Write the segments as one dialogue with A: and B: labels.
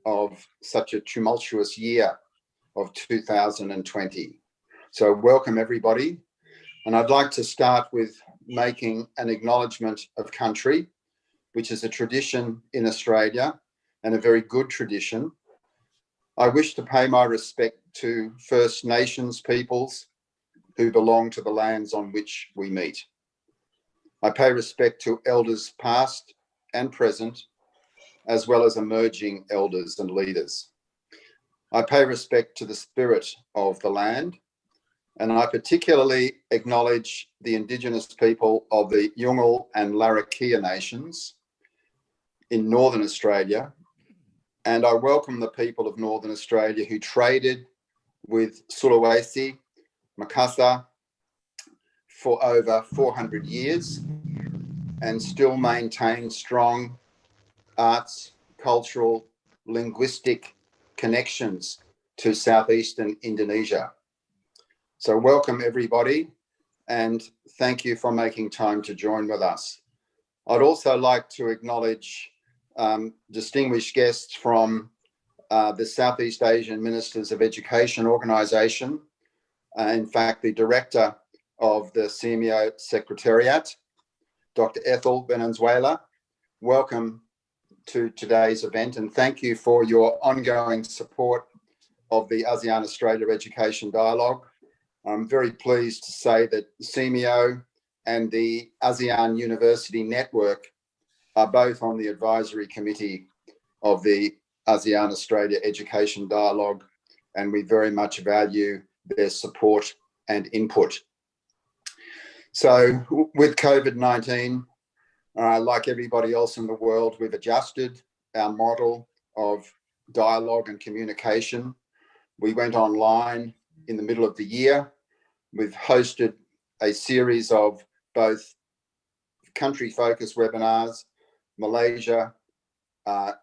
A: of such a tumultuous year of 2020. So welcome everybody. And I'd like to start with making an acknowledgement of country, which is a tradition in Australia and a very good tradition. I wish to pay my respect to First Nations peoples who belong to the lands on which we meet. I pay respect to elders past and present, as well as emerging elders and leaders. I pay respect to the spirit of the land, and I particularly acknowledge the Indigenous people of the Yungal and Larrakia nations in Northern Australia, and I welcome the people of Northern Australia who traded with Sulawesi, Makassar for over 400 years and still maintain strong arts, cultural, linguistic connections to southeastern Indonesia. So welcome everybody, and thank you for making time to join with us. I'd also like to acknowledge distinguished guests from the Southeast Asian Ministers of Education organisation, in fact the Director of the CMEO Secretariat, Dr. Ethel Valenzuela. Welcome to today's event, and thank you for your ongoing support of the ASEAN-Australia Education Dialogue. I'm very pleased to say that CMEO and the ASEAN University Network are both on the advisory committee of the ASEAN-Australia Education Dialogue, and we very much value their support and input. So with COVID-19, like everybody else in the world, we've adjusted our model of dialogue and communication. We went online in the middle of the year. We've hosted a series of both country-focused webinars, Malaysia,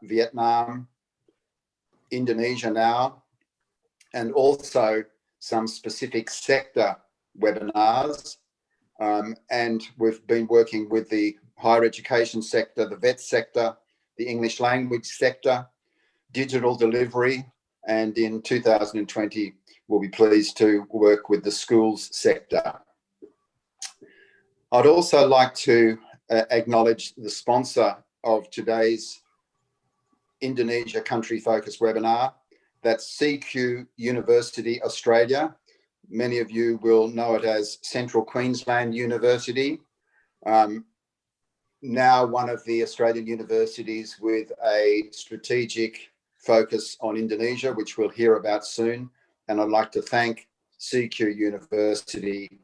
A: Vietnam, Indonesia now, and also some specific sector webinars. And we've been working with the higher education sector, the vet sector, the English language sector, digital delivery, and in 2020, we'll be pleased to work with the schools sector. I'd also like to acknowledge the sponsor of today's Indonesia country-focused webinar. That's CQ University Australia. Many of you will know it as Central Queensland University. Now one of the Australian universities with a strategic focus on Indonesia, which we'll hear about soon. And I'd like to thank CQ University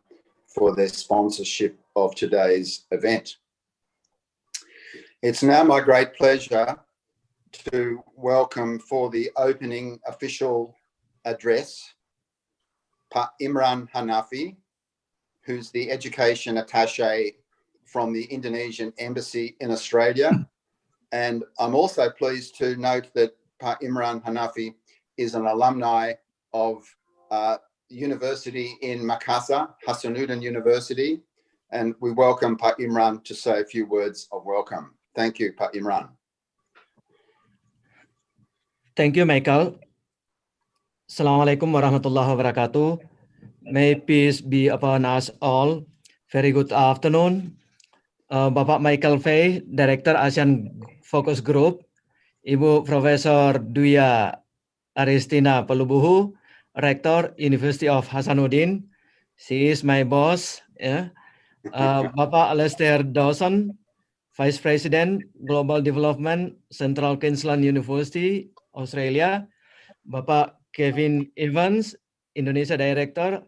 A: for their sponsorship of today's event. It's now my great pleasure to welcome for the opening official address, Pak Imran Hanafi, who's the Education Attaché from the Indonesian Embassy in Australia. And I'm also pleased to note that Pak Imran Hanafi is an alumni of university in Makassar, Hasanuddin University. And we welcome Pak Imran to say a few words of welcome. Thank you, Pak Imran.
B: Thank you, Michael. Assalamualaikum warahmatullahi wabarakatuh. May peace be upon us all. Very good afternoon. Bapak Michael Fay, Director ASEAN Focus Group. Ibu Profesor Duya Aristina Pelubuhu, Rector University of Hasanuddin. She is my boss. Yeah. Bapak Alastair Dawson, Vice President Global Development, Central Queensland University, Australia. Bapak Kevin Evans, Indonesia Director,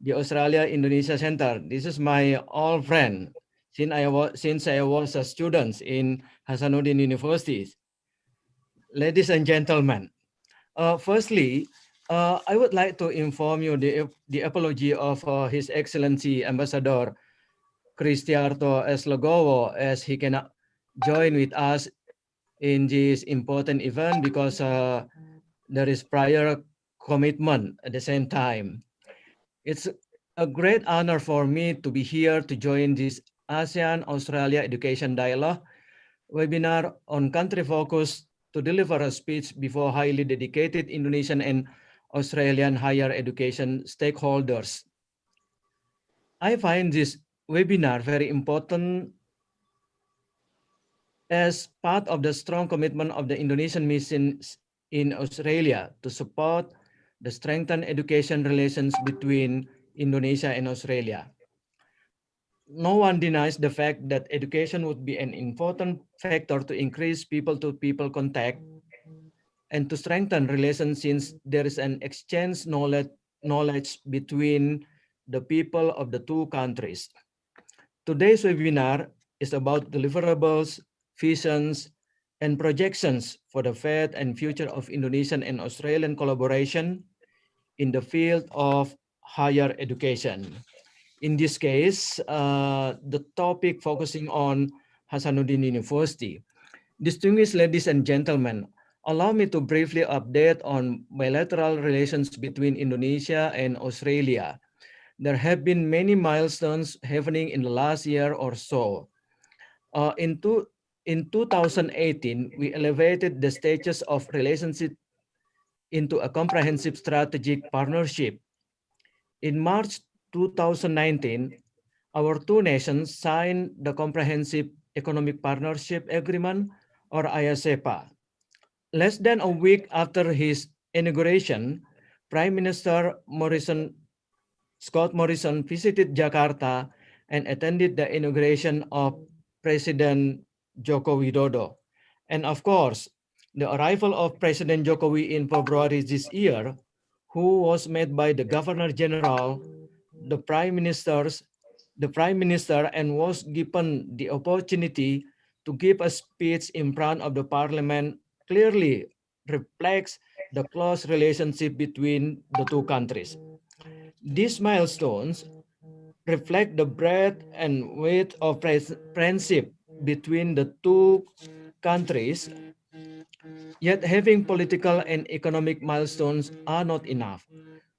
B: the Australia Indonesia Center. This is my old friend since I was a student in Hasanuddin University. Ladies and gentlemen, firstly, I would like to inform you the apology of His Excellency Ambassador Cristiarto S. Legowo, as he cannot join with us in this important event because there is prior commitment at the same time. It's a great honor for me to be here to join this ASEAN Australia Education Dialogue webinar on country-focused to deliver a speech before highly dedicated Indonesian and Australian higher education stakeholders. I find this webinar very important as part of the strong commitment of the Indonesian missions in Australia to support the strengthened education relations between Indonesia and Australia. No one denies the fact that education would be an important factor to increase people-to-people contact and to strengthen relations since there is an exchange knowledge between the people of the two countries. Today's webinar is about deliverables, visions, and projections for the fate and future of Indonesian and Australian collaboration in the field of higher education. In this case, the topic focusing on Hasanuddin University. Distinguished ladies and gentlemen, allow me to briefly update on bilateral relations between Indonesia and Australia. There have been many milestones happening in the last year or so. In 2018, we elevated the stages of relationship into a comprehensive strategic partnership. In March 2019, our two nations signed the Comprehensive Economic Partnership Agreement, or ISEPA. Less than a week after his inauguration, Prime Minister Scott Morrison visited Jakarta and attended the inauguration of President Joko Widodo. And of course, the arrival of President Jokowi in February this year, who was met by the Governor General, the Prime Ministers, the Prime Minister, and was given the opportunity to give a speech in front of the Parliament clearly reflects the close relationship between the two countries. These milestones reflect the breadth and weight of friendship between the two countries, yet having political and economic milestones are not enough.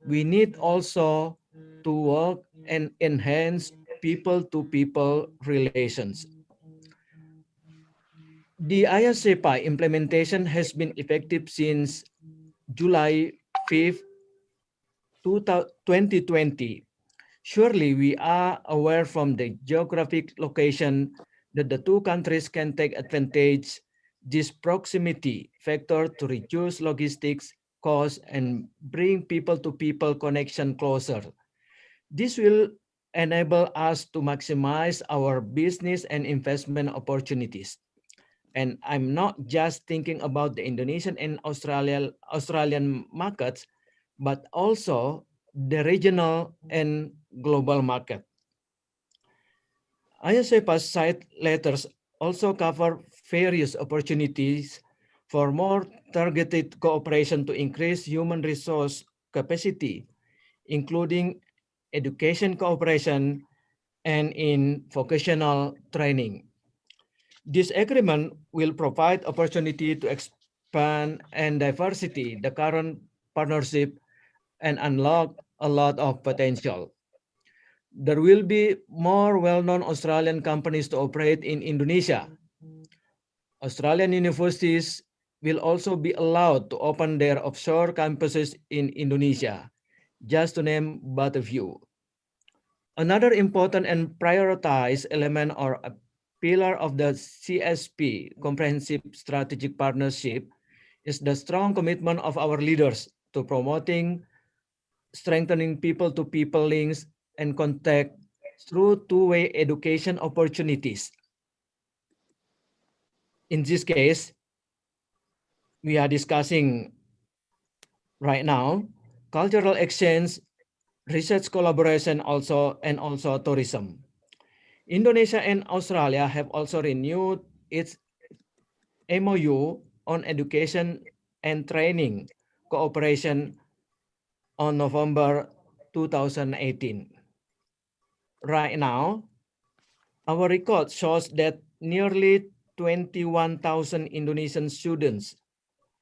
B: We need also to work and enhance people-to-people relations. The ISEPA implementation has been effective since July 5th, 2020. Surely we are aware from the geographic location that the two countries can take advantage this proximity factor to reduce logistics costs and bring people-to-people connection closer. This will enable us to maximize our business and investment opportunities. And I'm not just thinking about the Indonesian and Australian markets, but also the regional and global market. ISEPA's site letters also cover various opportunities for more targeted cooperation to increase human resource capacity, including education cooperation and in vocational training. This agreement will provide opportunity to expand and diversity the current partnership and unlock a lot of potential. There will be more well-known Australian companies to operate in Indonesia. Australian universities will also be allowed to open their offshore campuses in Indonesia, just to name but a few. Another important and prioritized element or a pillar of the CSP, Comprehensive Strategic Partnership, is the strong commitment of our leaders to promoting, strengthening people-to-people links and contact through two-way education opportunities. In this case, we are discussing right now cultural exchange, research collaboration and also tourism. Indonesia and Australia have also renewed its MOU on education and training cooperation on November 2018. Right now, our record shows that nearly 21,000 Indonesian students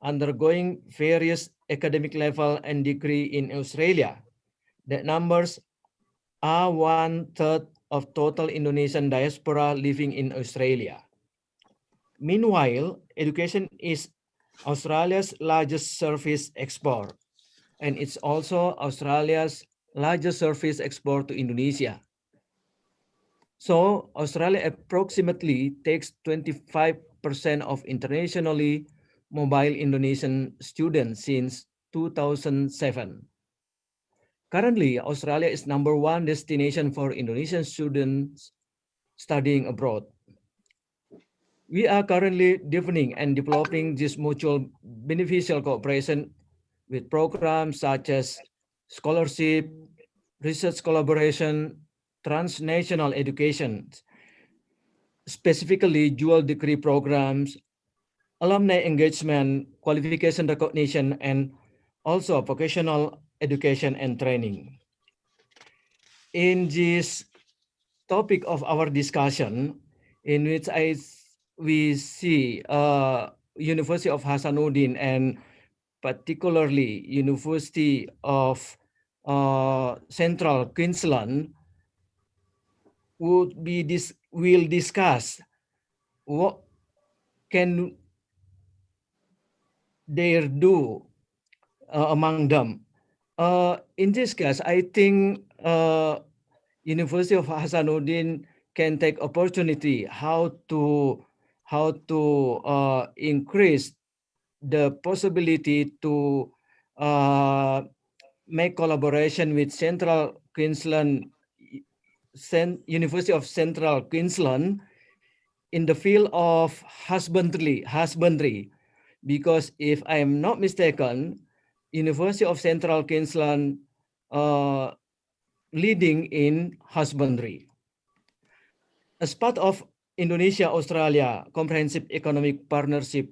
B: undergoing various academic level and degree in Australia. The numbers are 1/3 of total Indonesian diaspora living in Australia. Meanwhile, education is Australia's largest service export, and it's also Australia's largest service export to Indonesia. So Australia approximately takes 25% of internationally mobile Indonesian students since 2007. Currently, Australia is #1 destination for Indonesian students studying abroad. We are currently deepening and developing this mutual beneficial cooperation with programs such as scholarship, research collaboration, transnational education, specifically dual degree programs, alumni engagement, qualification recognition, and also vocational education and training. In this topic of our discussion, in which we see University of Hasanuddin and particularly University of Central Queensland will discuss what can they do among them. In this case, I think University of Hasanuddin can take opportunity how to increase the possibility to make collaboration with Central Queensland, University of Central Queensland in the field of husbandry, because if I am not mistaken, University of Central Queensland leading in husbandry. As part of Indonesia-Australia Comprehensive Economic Partnership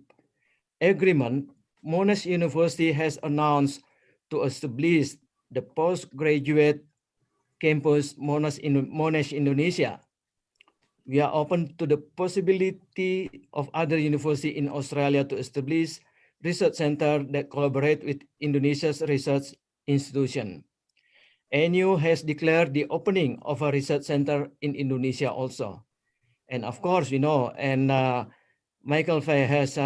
B: Agreement, Monash University has announced to establish the postgraduate campus Monash Indonesia. We are open to the possibility of other universities in Australia to establish research center that collaborate with Indonesia's research institution. ANU has declared the opening of a research center in Indonesia also. And of course, and Michael Fay has,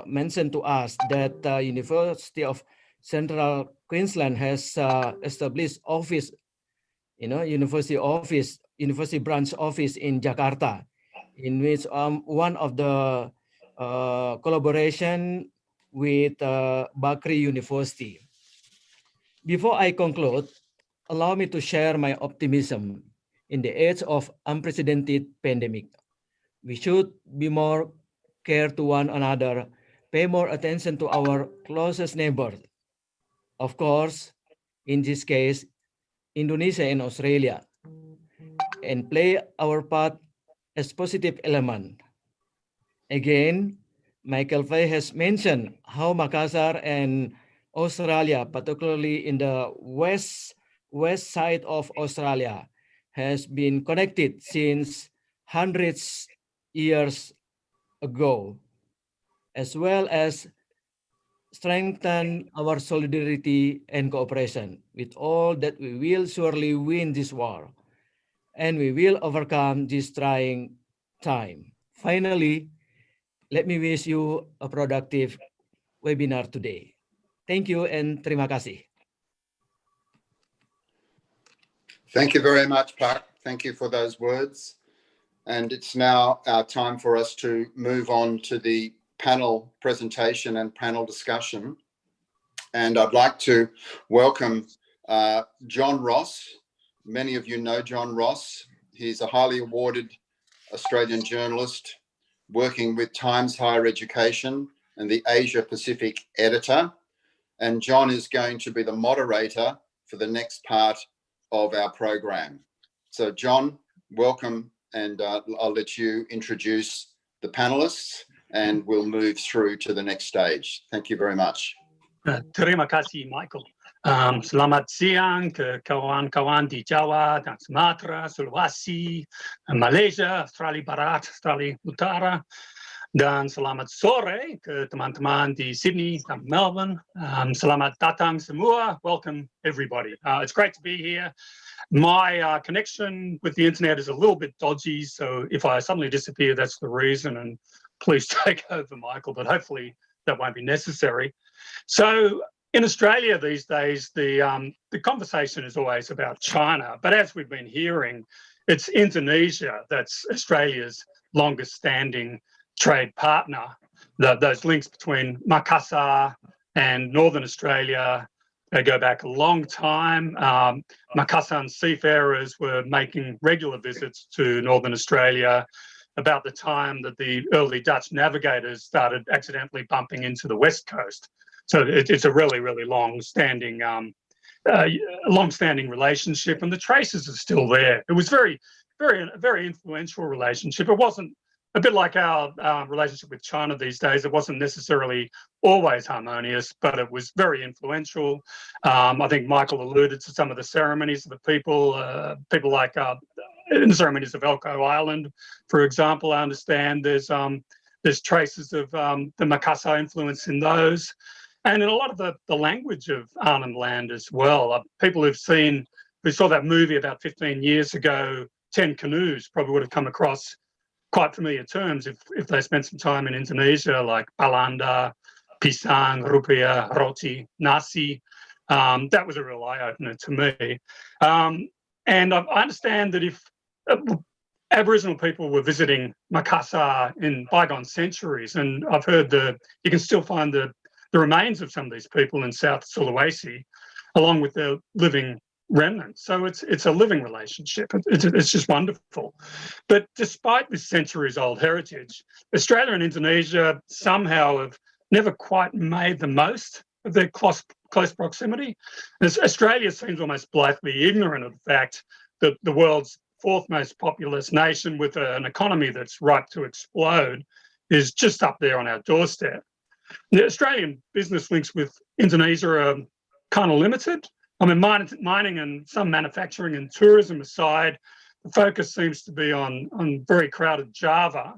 B: mentioned to us that University of Central Queensland has established office, university branch office in Jakarta, in which one of the collaboration with Bakri University. Before I conclude, allow me to share my optimism in the age of unprecedented pandemic. We should be more care to one another, pay more attention to our closest neighbors. Of course, in this case, Indonesia and Australia, and play our part as positive element. Again, Michael Fay has mentioned how Makassar and Australia, particularly in the west side of Australia, has been connected since hundreds years ago, as well as strengthen our solidarity and cooperation. With all that, we will surely win this war, and we will overcome this trying time. Finally, let me wish you a productive webinar today. Thank you and terima kasih.
A: Thank you very much, Pak. Thank you for those words. And it's now our time for us to move on to the panel presentation and panel discussion. And I'd like to welcome John Ross. Many of you know John Ross. He's a highly awarded Australian journalist working with Times Higher Education and the Asia Pacific editor. And John is going to be the moderator for the next part of our program. So John, welcome, and I'll let you introduce the panelists and we'll move through to the next stage. Thank you very much.
C: Terima kasih, Michael. Selamat siang ke kawan-kawan di Jawa dan Sumatera, Sulawesi, Malaysia, Australia Barat, Australia Utara, dan selamat sore ke teman-teman di Sydney dan Melbourne. Selamat datang semua. Welcome, everybody. It's great to be here. My connection with the internet is a little bit dodgy, so if I suddenly disappear, that's the reason, and please take over, Michael, but hopefully that won't be necessary. So in Australia these days, the conversation is always about China, but as we've been hearing, it's Indonesia that's Australia's longest standing trade partner. Those links between Makassar and Northern Australia, they go back a long time. Makassar seafarers were making regular visits to Northern Australia about the time that the early Dutch navigators started accidentally bumping into the West Coast. So it's a really, really long-standing relationship, and the traces are still there. It was very influential relationship. It wasn't a bit like our relationship with China these days. It wasn't necessarily always harmonious, but it was very influential. I think Michael alluded to some of the ceremonies of the people like in the ceremonies of Elcho Island, for example. I understand there's traces of the Makassar influence in those. And in a lot of the language of Arnhem Land as well. People who saw that movie about 15 years ago, 10 Canoes, probably would have come across quite familiar terms if they spent some time in Indonesia, like Balanda, Pisang, Rupiah, Roti, Nasi. That was a real eye-opener to me. And I understand that if Aboriginal people were visiting Makassar in bygone centuries, and I've heard you can still find the remains of some of these people in South Sulawesi, along with their living remnants. So it's a living relationship. It's just wonderful. But despite this centuries-old heritage, Australia and Indonesia somehow have never quite made the most of their close proximity. As Australia seems almost blithely ignorant of the fact that the world's fourth most populous nation, with an economy that's ripe to explode, is just up there on our doorstep. The Australian business links with Indonesia are kind of limited. I mean, mining and some manufacturing and tourism aside, the focus seems to be on very crowded Java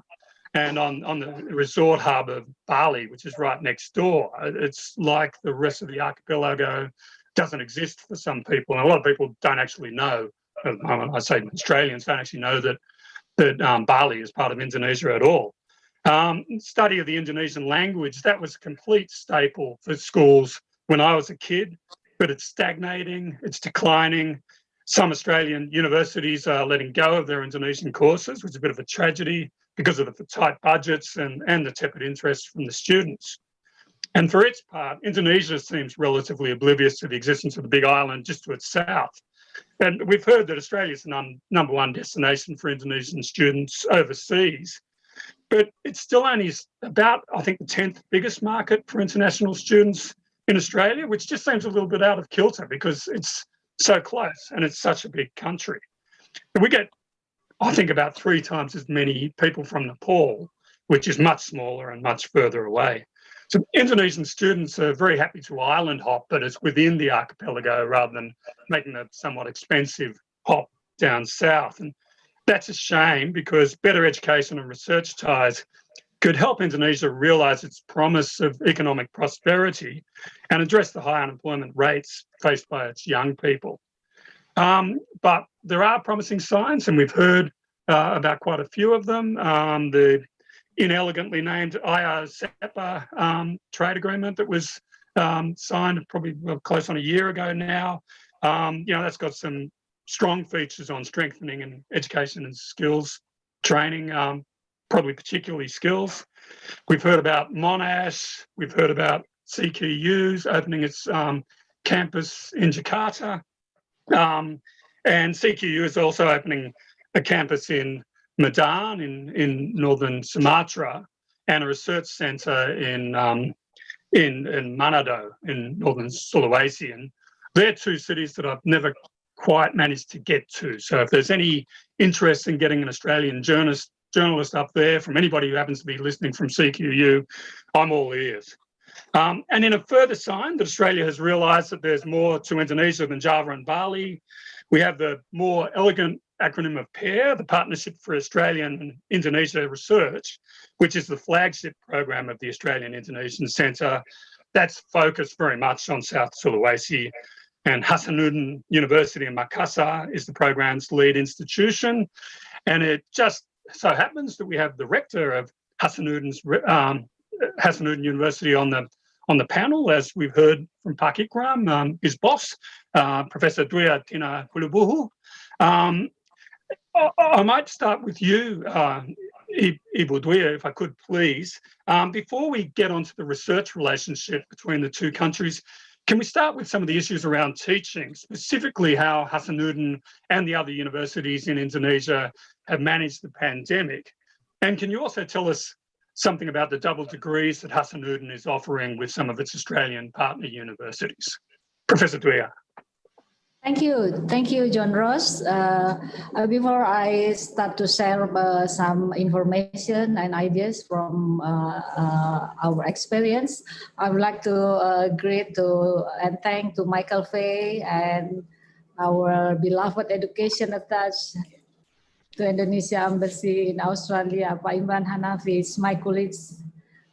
C: and on the resort hub of Bali, which is right next door. It's like the rest of the archipelago doesn't exist for some people. And a lot of people don't actually know, I say Australians don't actually know that Bali is part of Indonesia at all. Study of the Indonesian language, that was a complete staple for schools when I was a kid, but it's stagnating, it's declining. Some Australian universities are letting go of their Indonesian courses, which is a bit of a tragedy because of the tight budgets and the tepid interest from the students. And for its part, Indonesia seems relatively oblivious to the existence of the big island just to its south. And we've heard that Australia is the number one destination for Indonesian students overseas. But it's still only about, I think, the 10th biggest market for international students in Australia, which just seems a little bit out of kilter because it's so close and it's such a big country. But we get, I think, about 3 times as many people from Nepal, which is much smaller and much further away. So Indonesian students are very happy to island hop, but it's within the archipelago rather than making a somewhat expensive hop down south. And that's a shame because better education and research ties could help Indonesia realise its promise of economic prosperity and address the high unemployment rates faced by its young people. But there are promising signs, and we've heard about quite a few of them. The inelegantly named IR-SEPA trade agreement that was signed probably close on a year ago now. That's got some strong features on strengthening and education and skills training, probably particularly skills. We've heard about Monash, we've heard about CQU's opening its campus in Jakarta, and CQU is also opening a campus in Medan in northern Sumatra and a research centre in Manado in northern Sulawesi. And they're 2 cities that I've never quite managed to get to. So if there's any interest in getting an Australian journalist up there, from anybody who happens to be listening from CQU, I'm all ears. And in a further sign that Australia has realised that there's more to Indonesia than Java and Bali, we have the more elegant acronym of PAIR, the Partnership for Australian and Indonesia Research, which is the flagship program of the Australian Indonesian Centre. That's focused very much on South Sulawesi, and Hasanuddin University in Makassar is the program's lead institution. And it just so happens that we have the rector of Hasanuddin's Hasanuddin University on the panel, as we've heard from Pak Ikram, his boss, Professor Dwi Tina Pulubuhu. I might start with you, Ibu Dwi, if I could please. Before we get onto the research relationship between the two countries, can we start with some of the issues around teaching, specifically how Hasanuddin and the other universities in Indonesia have managed the pandemic? And can you also tell us something about the double degrees that Hasanuddin is offering with some of its Australian partner universities? Professor Dwi.
D: Thank you, John Ross. Before I start to share some information and ideas from our experience, I would like to greet and thank to Michael Fay and our beloved education attached to Indonesia Embassy in Australia, Pak Imran Hanafi, my colleagues.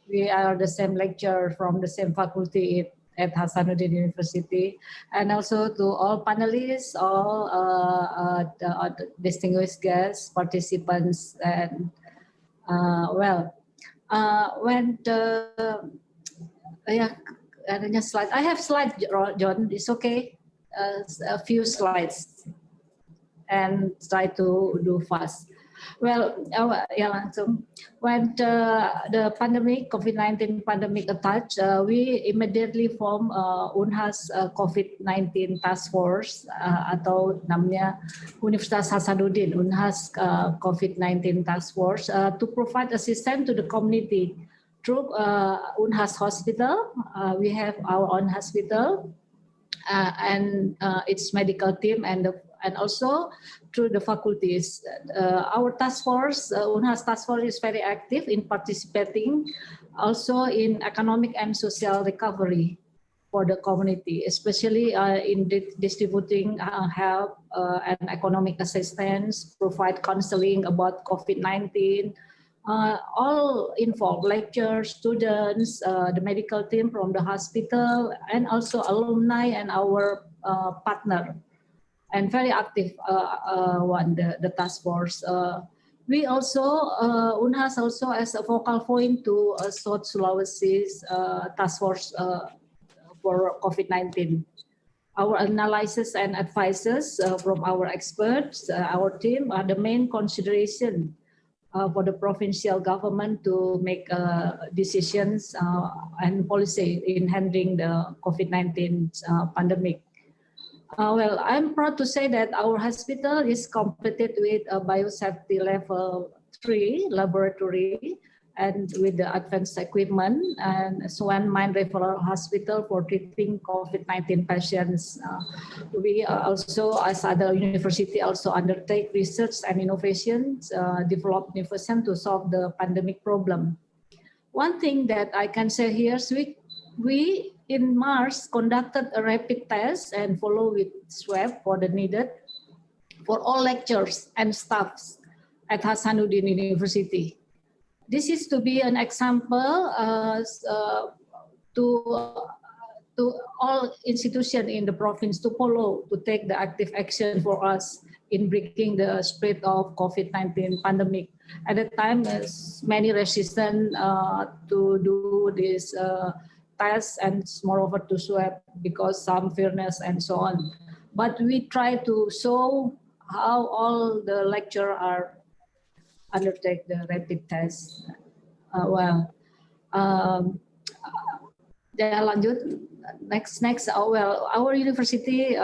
D: We are the same lecturer from the same faculty at Hasanuddin University, and also to all panelists, all the distinguished guests, participants, and when the adanya slide, I have slides, John. It's okay. A few slides, and try to do fast. Well, langsung. When the pandemic, COVID-19 pandemic attached, we immediately formed UNHAS COVID-19 Task Force atau namanya Universitas Hasanuddin, UNHAS COVID-19 Task Force to provide assistance to the community through UNHAS Hospital. We have our own hospital and its medical team and also through the faculties. Our task force, UNHAS task force, is very active in participating also in economic and social recovery for the community, especially in distributing help and economic assistance, provide counseling about COVID-19, all involved, lecturers, students, the medical team from the hospital, and also alumni and our partner. And very active the task force. We also, UNHAS also as a focal point to South Sulawesi's task force for COVID-19. Our analysis and advices from our experts, our team, are the main consideration for the provincial government to make decisions and policy in handling the COVID-19 pandemic. Well, I'm proud to say that our hospital is completed with a biosafety level 3 laboratory and with the advanced equipment, and Swan Mine Referral Hospital for treating COVID-19 patients. We also, as other university, also undertake research and innovations, develop innovation to solve the pandemic problem. One thing that I can say here is we in March conducted a rapid test and follow with swab for the needed for all lecturers and staffs at Hasanuddin University. This is to be an example to all institutions in the province to follow, to take the active action for us in breaking the spread of COVID-19 pandemic. At the time, many resistant to do this test and moreover to swab because some fairness and so on. But we try to show how all the lecturers are undertake the rapid test. Lanjut. Next. Our university,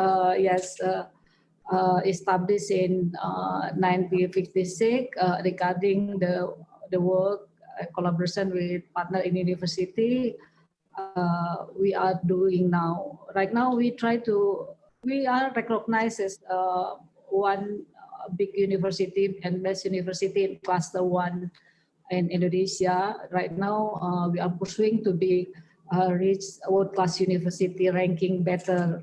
D: established in 1956 regarding the work collaboration with partner in university. We are doing now. Right now, we are recognized as one big university and best university in cluster 1 in Indonesia. Right now, we are pursuing to be reach world-class university ranking better.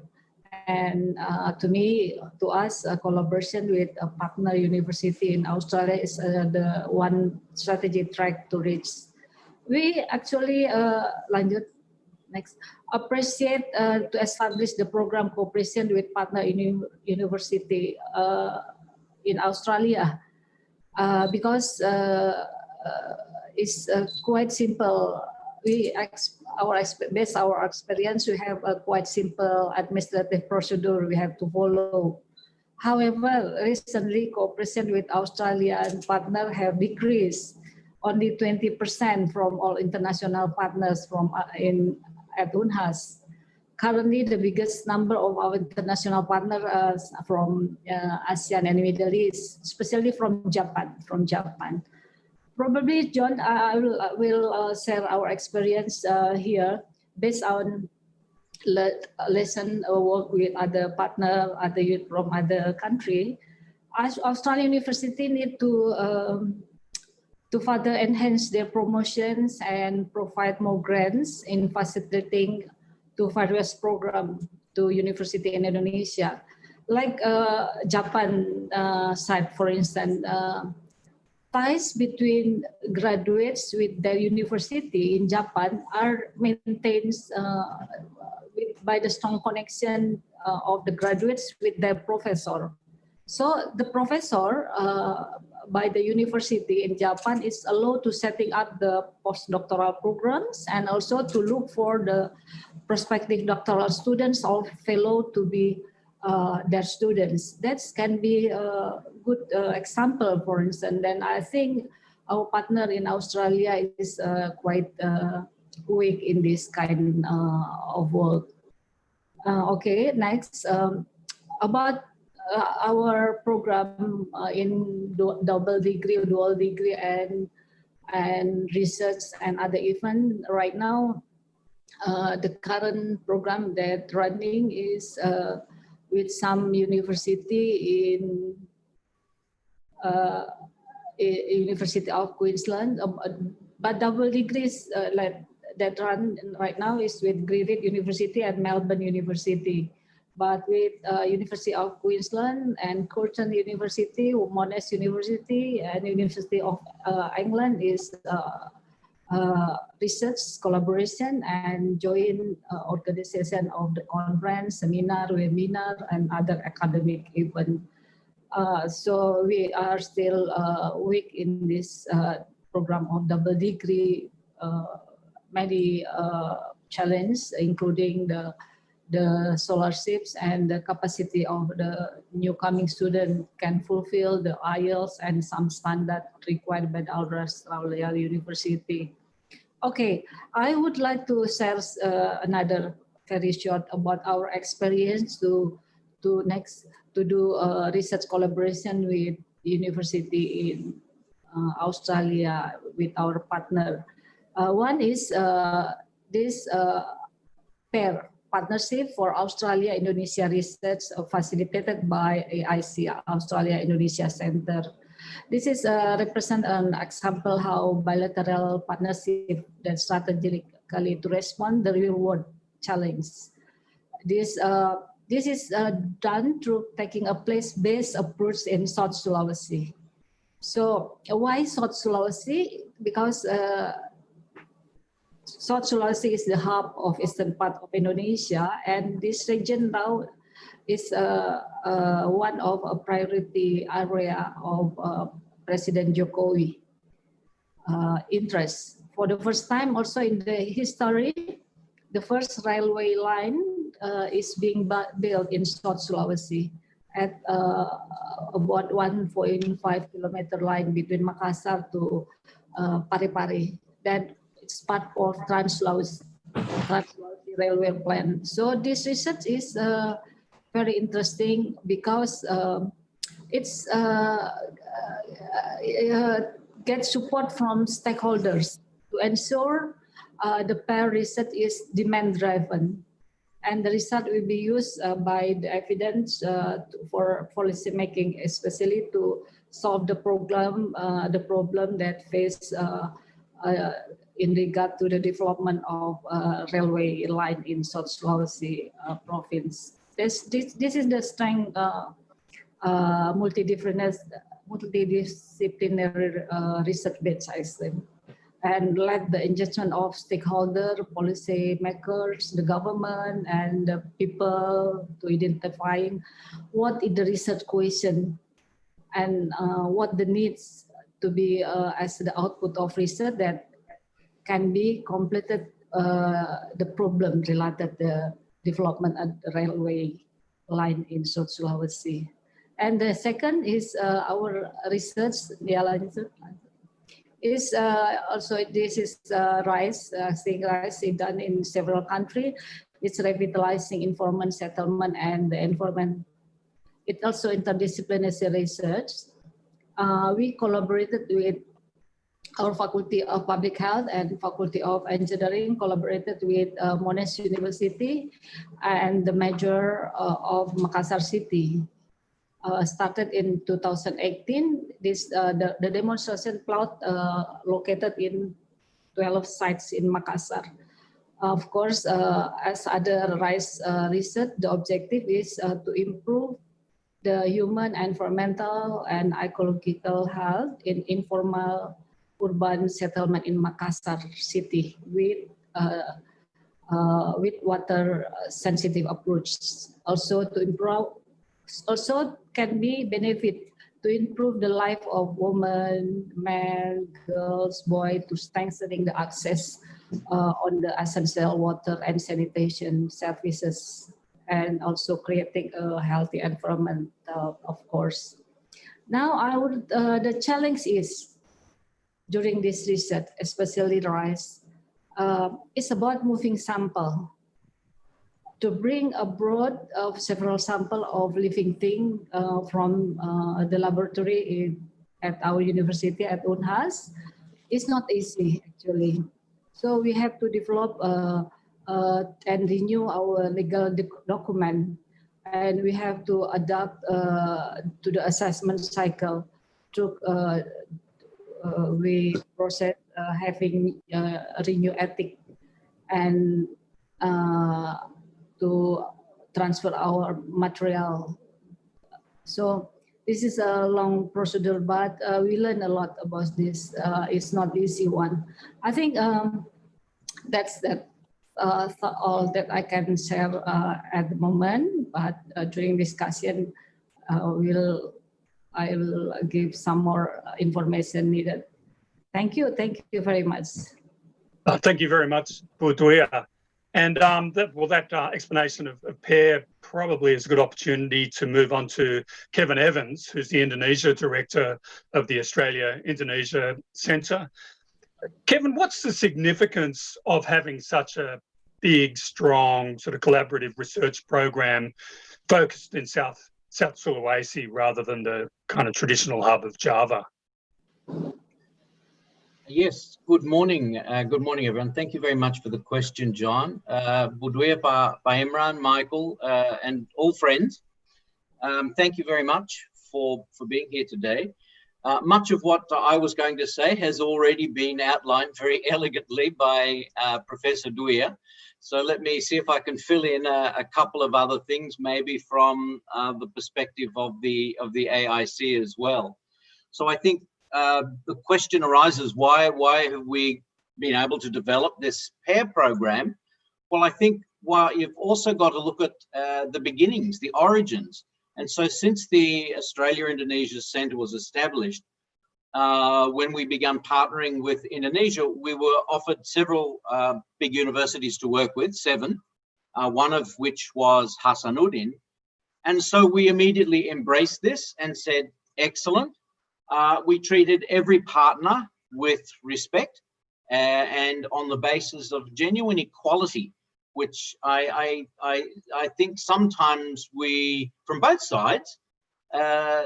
D: And to us, a collaboration with a partner university in Australia is the one strategy track to reach. We actually lanjut. Next, appreciate to establish the program cooperation with partner university in Australia because it's quite simple. based our experience, we have a quite simple administrative procedure we have to follow. However, recently cooperation with Australian partner have decreased only 20% from all international partners at UNHAS. Currently, the biggest number of our international partners from ASEAN and Middle East, especially from Japan. Probably, John, I will share our experience here based on lesson work with other partner, other youth from other country. Australian university need to further enhance their promotions and provide more grants in facilitating to various program to university in Indonesia. Like Japan side, for instance, ties between graduates with their university in Japan are maintained by the strong connection of the graduates with their professor. So the professor by the university in Japan is allowed to setting up the postdoctoral programs and also to look for the prospective doctoral students or fellow to be their students. That can be a good example, for instance. Then I think our partner in Australia is quite weak in this kind of work. Okay, next about our program in double degree, dual degree, and research and other events. Right now, the current program that running is with some university in University of Queensland, but double degrees like that run right now is with Griffith University and Melbourne University. But with University of Queensland and Curtin University, Monash University, and University of England is research collaboration and joint organization of the conference, seminar, webinar, and other academic event. So we are still weak in this program of double degree. Many challenges, including the scholarships and the capacity of the new coming student can fulfill the IELTS and some standard required by the Australia University. Okay, I would like to share another very short about our experience to do research collaboration with university in Australia with our partner. One is this pair partnership for Australia-Indonesia research facilitated by AIC, Australia-Indonesia Center. This is represent an example how bilateral partnership that strategically to respond the real world challenge. This is done through taking a place-based approach in South Sulawesi. So why South Sulawesi? Because South Sulawesi is the hub of eastern part of Indonesia, and this region now is one of a priority area of President Jokowi interest. For the first time also in the history, the first railway line is being built in South Sulawesi at about 1.5 kilometer line between Makassar to Parepare. That it's part of Trans-Sulawesi railway plan. So this research is very interesting because it's get support from stakeholders to ensure the pair research is demand driven, and the research will be used by the evidence for policy making, especially to solve the problem that face in regard to the development of railway line in South Sulawesi province. This is the strength multidisciplinary research-based system, and like the engagement of stakeholders, policy makers, the government, and the people to identifying what is the research question and what the needs to be as the output of research that can be completed the problem related the development of the railway line in South Sulawesi. And the second is our research is also this is rice, seeing rice is done in several countries. It's revitalizing informal settlement and the environment. It also interdisciplinary research. We collaborated with our Faculty of Public Health and Faculty of Engineering, collaborated with Monash University and the Mayor of Makassar City. Started in 2018. This the demonstration plot located in 12 sites in Makassar. Of course, as other rice research, the objective is to improve the human, environmental, and ecological health in informal urban settlement in Makassar City with water-sensitive approach. Also to improve, also can be benefit to improve the life of women, men, girls, boys, to strengthening the access on the essential water and sanitation services, and also creating a healthy environment, of course. Now, the challenge is during this research, especially rice, it's about moving sample to bring abroad of several sample of living thing from the laboratory at our university at UNHAS. It's not easy actually. So we have to develop and renew our legal document, and we have to adapt to the assessment cycle. We process having renew ethic and to transfer our material. So this is a long procedure, but we learn a lot about this. It's not easy one. I think that's all that I can share at the moment. But during discussion, I will give some more information needed. Thank you very much.
C: Thank you very much, Bu Dwyer. And that explanation of PAIR probably is a good opportunity to move on to Kevin Evans, who's the Indonesia Director of the Australia-Indonesia Centre. Kevin, what's the significance of having such a big, strong, sort of collaborative research program focused in South Sulawesi rather than the kind of traditional hub of Java?
E: Yes, good morning. Good morning, everyone. Thank you very much for the question, John. Bu Dwyer, Pak Imran, Michael, and all friends. Thank you very much for being here today. Much of what I was going to say has already been outlined very elegantly by Professor Dwyer. So let me see if I can fill in a couple of other things, maybe from the perspective of the AIC as well. So I think the question arises, why have we been able to develop this PAIR program? Well, I think you've also got to look at the beginnings, the origins. And so since the Australia-Indonesia Centre was established, when we began partnering with Indonesia, we were offered several big universities to work with, 7, one of which was Hasanuddin. And so we immediately embraced this and said, excellent. We treated every partner with respect and on the basis of genuine equality, which I think sometimes we, from both sides,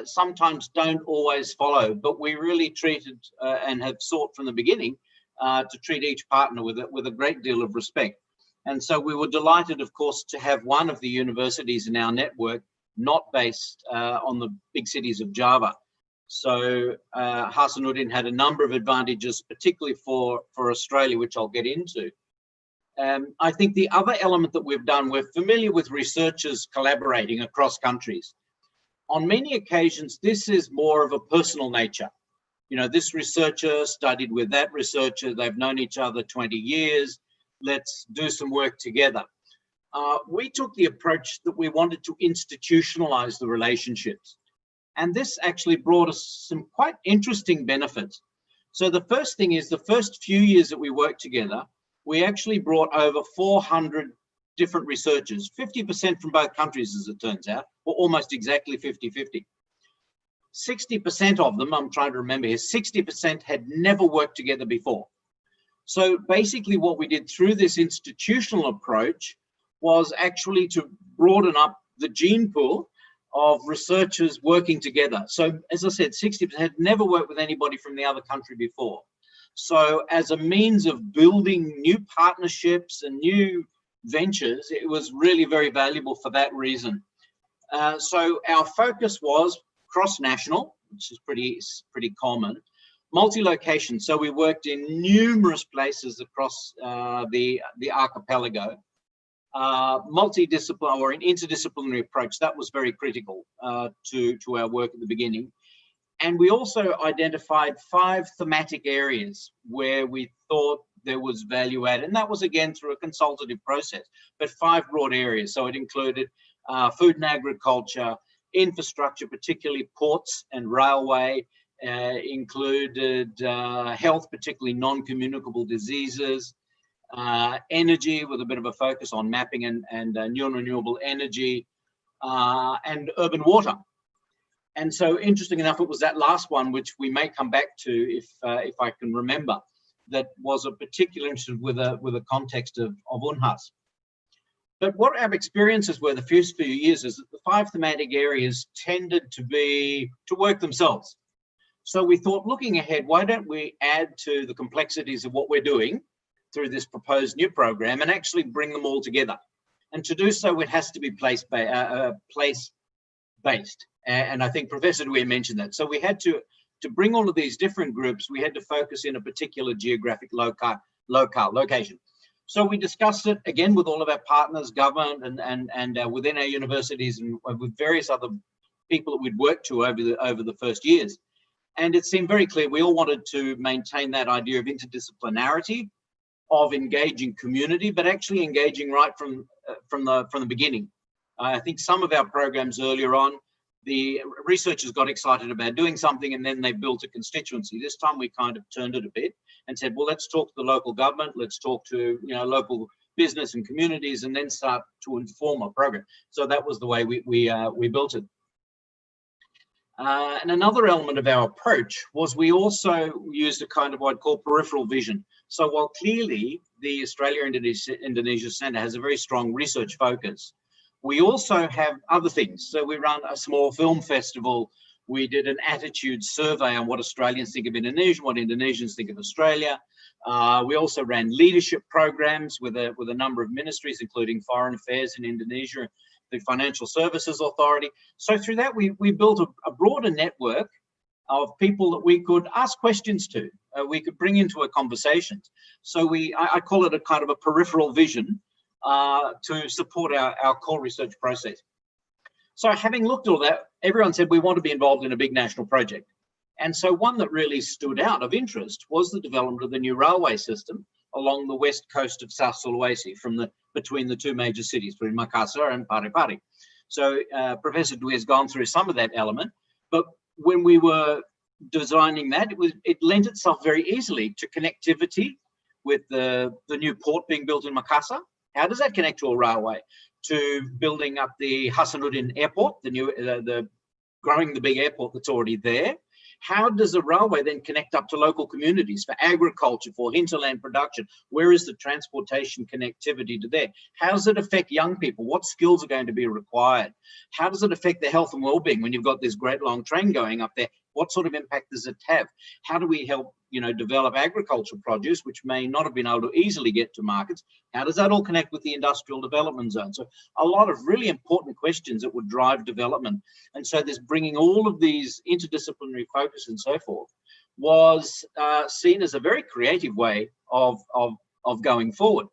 E: sometimes don't always follow, but we really treated and have sought from the beginning to treat each partner with a great deal of respect. And so we were delighted, of course, to have one of the universities in our network not based on the big cities of Java. So Hasanuddin had a number of advantages, particularly for Australia, which I'll get into. I think the other element that we've done, we're familiar with researchers collaborating across countries. On many occasions, this is more of a personal nature. You know, this researcher studied with that researcher, they've known each other 20 years, let's do some work together. We took the approach that we wanted to institutionalize the relationships. And this actually brought us some quite interesting benefits. So the first thing is, the first few years that we worked together, we actually brought over 400 different researchers, 50% from both countries, as it turns out, or almost exactly 50-50. 60% of them, I'm trying to remember here, 60% had never worked together before. So basically what we did through this institutional approach was actually to broaden up the gene pool of researchers working together. So as I said, 60% had never worked with anybody from the other country before. So as a means of building new partnerships and new ventures, it was really very valuable for that reason. So our focus was cross-national, which is pretty common, multi-location. So we worked in numerous places across the archipelago. Multidisciplinary or an interdisciplinary approach, that was very critical to our work at the beginning. And we also identified 5 thematic areas where we thought there was value added, and that was again through a consultative process, but 5 broad areas. So it included food and agriculture, infrastructure, particularly ports and railway, included health, particularly non-communicable diseases, energy with a bit of a focus on mapping and new and renewable energy, and urban water. And so interesting enough, it was that last one, which we may come back to if I can remember, that was a particular interest with a context of UNHAS. But what our experiences were the first few years is that the 5 thematic areas tended to work themselves. So we thought, looking ahead, why don't we add to the complexities of what we're doing through this proposed new program and actually bring them all together? And to do so, it has to be place-based. And I think Professor Dwyer mentioned that. So we had to bring all of these different groups, we had to focus in a particular geographic location. So we discussed it again with all of our partners, government, and within our universities, and with various other people that we'd worked to over the first years. And it seemed very clear we all wanted to maintain that idea of interdisciplinarity, of engaging community, but actually engaging right from the beginning. I think some of our programs earlier on, the researchers got excited about doing something and then they built a constituency. This time we kind of turned it a bit and said, well, let's talk to the local government, let's talk to local business and communities, and then start to inform our program. So that was the way we built it. And another element of our approach was we also used a kind of what I'd call peripheral vision. So while clearly the Australia-Indonesia Centre has a very strong research focus, we also have other things. So we run a small film festival. We did an attitude survey on what Australians think of Indonesia, what Indonesians think of Australia. We also ran leadership programs with a number of ministries, including Foreign Affairs in Indonesia, the Financial Services Authority. So through that, we built a broader network of people that we could ask questions to, we could bring into a conversation. So I call it a kind of a peripheral vision to support our core research process. So having looked at all that, everyone said we want to be involved in a big national project. And so one that really stood out of interest was the development of the new railway system along the west coast of South Sulawesi, between the 2 major cities, between Makassar and Parepare. So Professor Dwi has gone through some of that element, but when we were designing that, it lent itself very easily to connectivity with the new port being built in Makassar. How does that connect to a railway? To building up the Hasanuddin Airport, growing the big airport that's already there. How does the railway then connect up to local communities for agriculture, for hinterland production? Where is the transportation connectivity to there? How does it affect young people? What skills are going to be required? How does it affect their health and well-being when you've got this great long train going up there? What sort of impact does it have? How do we help, develop agricultural produce, which may not have been able to easily get to markets? How does that all connect with the industrial development zone? So a lot of really important questions that would drive development. And so this bringing all of these interdisciplinary focus and so forth was seen as a very creative way of going forward.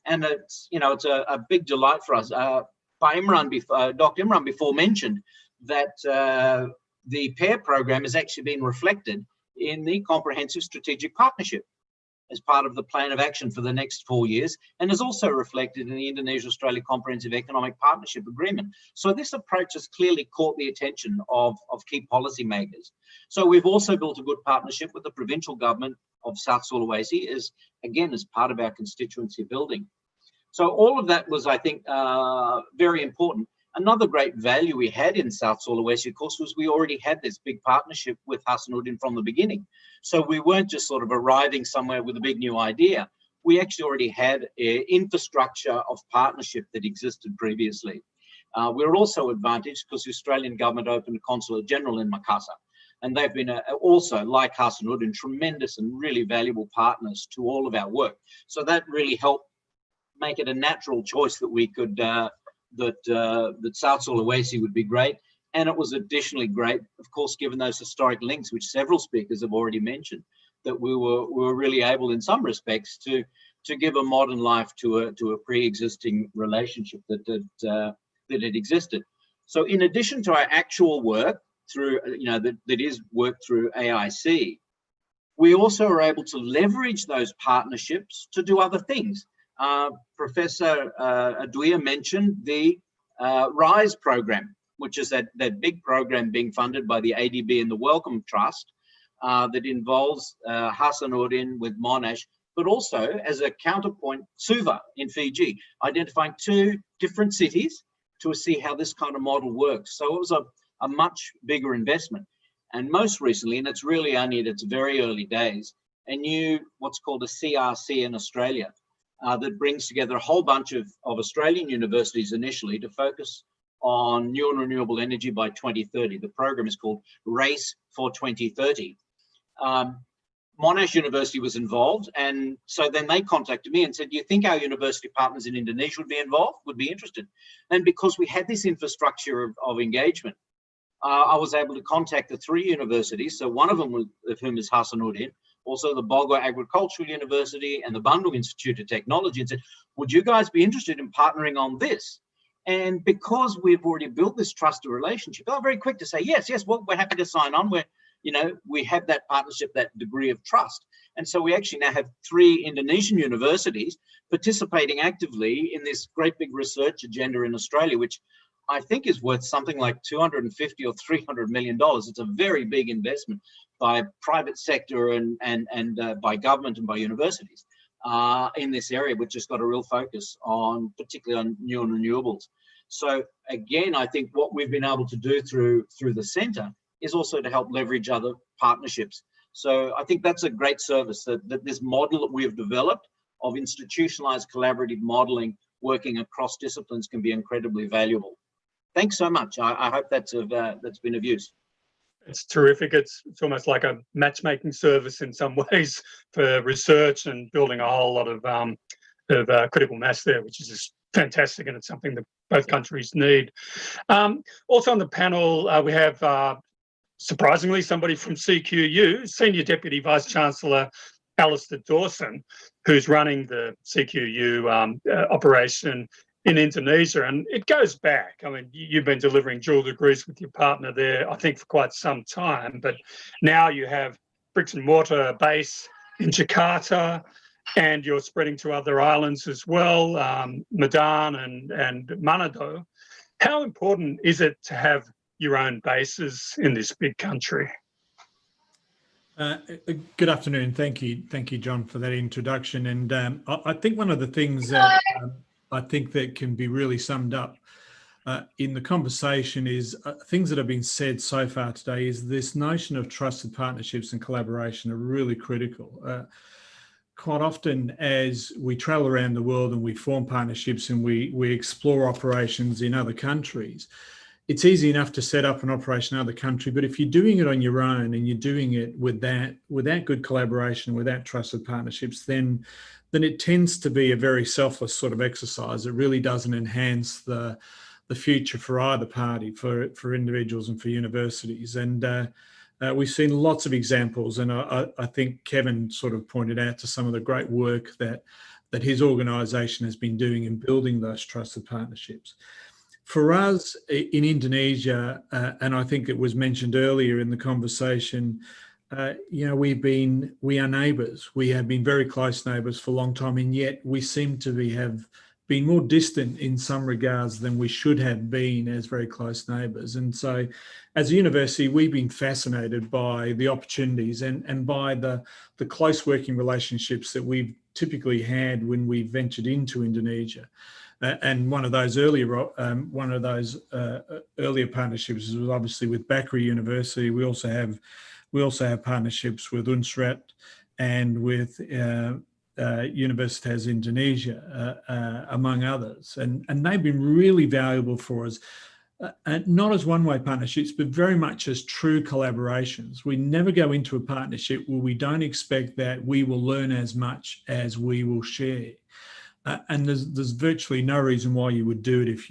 E: And it's a big delight for us. Dr. Imran before mentioned that the PAIR program has actually been reflected in the Comprehensive Strategic Partnership. as part of the plan of action for the next 4 years, and is also reflected in the Indonesia-Australia Comprehensive Economic Partnership Agreement. So this approach has clearly caught the attention of key policymakers. So we've also built a good partnership with the provincial government of South Sulawesi, as part of our constituency building. So all of that was, I think, very important. Another great value we had in South Sulawesi, of course, was we already had this big partnership with Hasanuddin from the beginning. So we weren't just sort of arriving somewhere with a big new idea. We actually already had an infrastructure of partnership that existed previously. We were also advantaged because the Australian government opened a consulate general in Makassar. And they've been also, like Hasanuddin, tremendous and really valuable partners to all of our work. So that really helped make it a natural choice that we could, that South Sulawesi would be great. And it was additionally great, of course, given those historic links, which several speakers have already mentioned, that we were really able in some respects to give a modern life to a pre-existing relationship that had existed. So in addition to our actual work through, that is work through AIC, we also are able to leverage those partnerships to do other things. Professor Aduya mentioned the RISE program, which is that big program being funded by the ADB and the Wellcome Trust that involves Hasanuddin with Monash, but also as a counterpoint, Suva in Fiji, identifying 2 different cities to see how this kind of model works. So it was a much bigger investment. And most recently, and it's really only in its very early days, a new what's called a CRC in Australia that brings together a whole bunch of Australian universities initially to focus on new and renewable energy by 2030. The program is called Race for 2030. Monash University was involved, and so then they contacted me and said, do you think our university partners in Indonesia would be involved, would be interested? And because we had this infrastructure of engagement, I was able to contact the 3 universities, so one of them of whom is Hasanuddin, also the Bogor Agricultural University and the Bandung Institute of Technology, and said, would you guys be interested in partnering on this? And because we've already built this trusted relationship, they were very quick to say, yes, well, we're happy to sign on. We have that partnership, that degree of trust. And so we actually now have 3 Indonesian universities participating actively in this great big research agenda in Australia, which I think is worth something like $250 or $300 million. It's a very big investment by private sector and by government and by universities in this area, which has got a real focus on, particularly on new and renewables. So again, I think what we've been able to do through the centre is also to help leverage other partnerships. So I think that's a great service, that this model that we've developed of institutionalized collaborative modeling working across disciplines can be incredibly valuable. Thanks so much. I hope that's been of use.
C: It's terrific. It's almost like a matchmaking service in some ways for research and building a whole lot of critical mass there, which is just fantastic, and it's something that both countries need. Also on the panel, we have surprisingly somebody from CQU, Senior Deputy Vice Chancellor Alistair Dawson, who's running the CQU operation in Indonesia, and it goes back. I mean, you've been delivering dual degrees with your partner there, I think, for quite some time, but now you have bricks and mortar base in Jakarta, and you're spreading to other islands as well, Medan and Manado. How important is it to have your own bases in this big country?
F: Good afternoon. Thank you, John, for that introduction. And I think one of the things that I think that can be really summed up in the conversation is things that have been said so far today is this notion of trusted partnerships and collaboration are really critical. Quite often as we travel around the world and we form partnerships and we explore operations in other countries, it's easy enough to set up an operation in another country, but if you're doing it on your own and you're doing it without good collaboration, without trusted partnerships, then it tends to be a very selfless sort of exercise. It really doesn't enhance the future for either party, for individuals and for universities. And we've seen lots of examples, and I think Kevin sort of pointed out to some of the great work that his organisation has been doing in building those trusted partnerships. For us in Indonesia, and I think it was mentioned earlier in the conversation, you know, we are neighbours. We have been very close neighbours for a long time, and yet we seem to have been more distant in some regards than we should have been as very close neighbours. And so as a university, we've been fascinated by the opportunities and by the close working relationships that we've typically had when we ventured into Indonesia. And one of those earlier partnerships was obviously with Bakri University. We also have partnerships with Unsrat and with Universitas Indonesia, among others. And they've been really valuable for us, not as one-way partnerships, but very much as true collaborations. We never go into a partnership where we don't expect that we will learn as much as we will share. And there's virtually no reason why you would do it if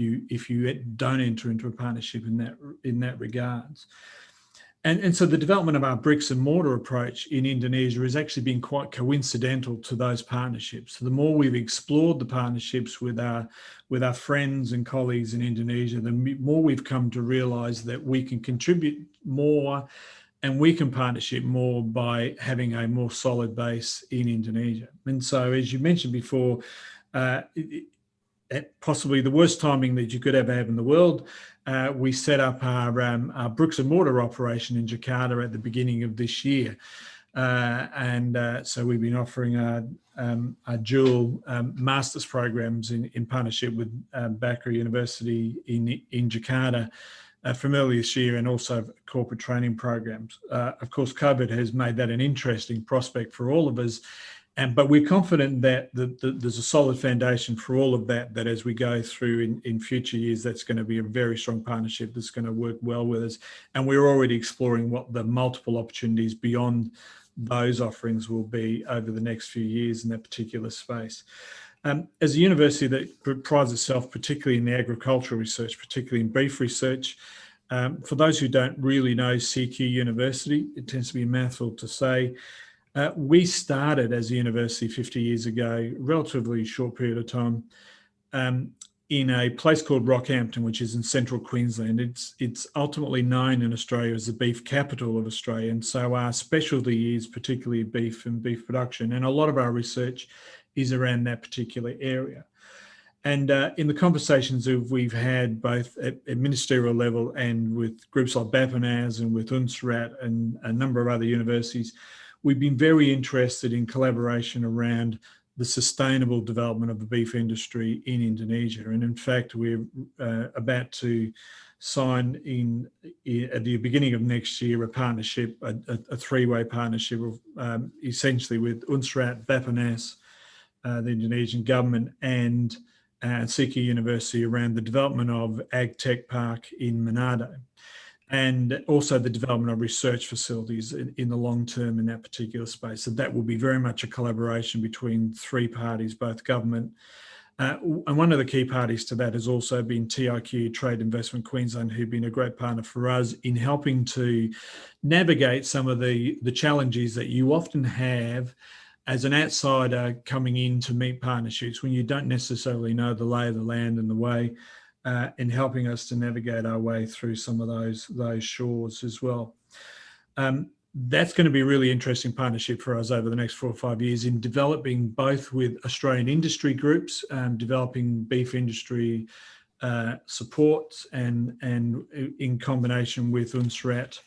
F: you don't enter into a partnership in that regards. And so the development of our bricks and mortar approach in Indonesia has actually been quite coincidental to those partnerships. So the more we've explored the partnerships with our friends and colleagues in Indonesia, the more we've come to realise that we can contribute more and we can partnership more by having a more solid base in Indonesia. And so, as you mentioned before, at possibly the worst timing that you could ever have in the world, we set up our bricks and mortar operation in Jakarta at the beginning of this year. So we've been offering our dual master's programs in partnership with Bakri University in Jakarta from earlier this year, and also corporate training programs. Of course, COVID has made that an interesting prospect for all of us. But we're confident that there's a solid foundation for all of that as we go through in future years, that's going to be a very strong partnership that's going to work well with us. And we're already exploring what the multiple opportunities beyond those offerings will be over the next few years in that particular space. As a university that prides itself particularly in the agricultural research, particularly in beef research, for those who don't really know CQ University, it tends to be a mouthful to say. We started as a university 50 years ago, relatively short period of time, in a place called Rockhampton, which is in central Queensland. It's ultimately known in Australia as the beef capital of Australia. And so our specialty is particularly beef and beef production. And a lot of our research is around that particular area. And in the conversations that we've had both at ministerial level and with groups like Bapanas and with Unsrat and a number of other universities, we've been very interested in collaboration around the sustainable development of the beef industry in Indonesia. And in fact, we're about to sign at the beginning of next year a partnership, a three-way partnership essentially with Unsrat, Bapanas, the Indonesian government, and CQ University around the development of Ag Tech Park in Manado, and also the development of research facilities in the long term in that particular space. So that will be very much a collaboration between three parties, both government, and one of the key parties to that has also been TIQ, Trade Investment Queensland, who've been a great partner for us in helping to navigate some of the challenges that you often have as an outsider coming in to meet partnerships when you don't necessarily know the lay of the land and the way, in helping us to navigate our way through some of those shores as well. That's going to be a really interesting partnership for us over the next 4 or 5 years in developing both with Australian industry groups, developing beef industry supports, and in combination with Unsrat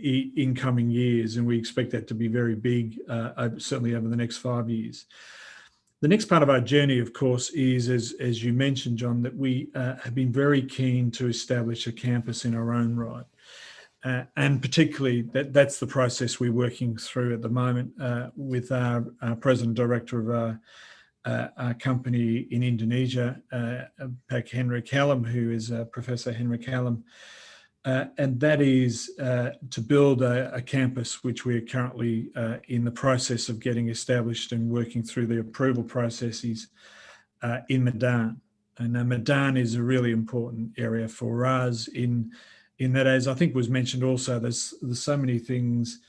F: in coming years. And we expect that to be very big, certainly over the next 5 years. The next part of our journey, of course, is, as you mentioned, John, that we have been very keen to establish a campus in our own right. And particularly that's the process we're working through at the moment with our president director of our company in Indonesia, Pak Henrik Hallam, who is Professor Henrik Hallam. And that is to build a campus which we're currently in the process of getting established and working through the approval processes in Medan. And Medan is a really important area for us in that, as I think was mentioned also, there's so many things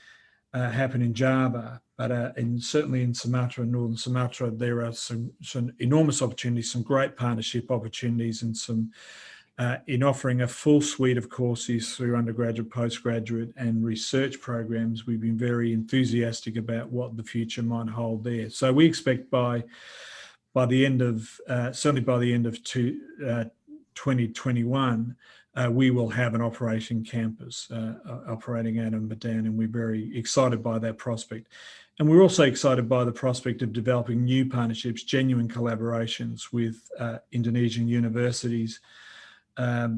F: happen in Java, but certainly in Sumatra and Northern Sumatra, there are some enormous opportunities, some great partnership opportunities, and some in offering a full suite of courses through undergraduate, postgraduate and research programs. We've been very enthusiastic about what the future might hold there. So we expect by the end of, certainly by the end of 2021, we will have an operation campus operating out of Medan, and we're very excited by that prospect. And we're also excited by the prospect of developing new partnerships, genuine collaborations with Indonesian universities,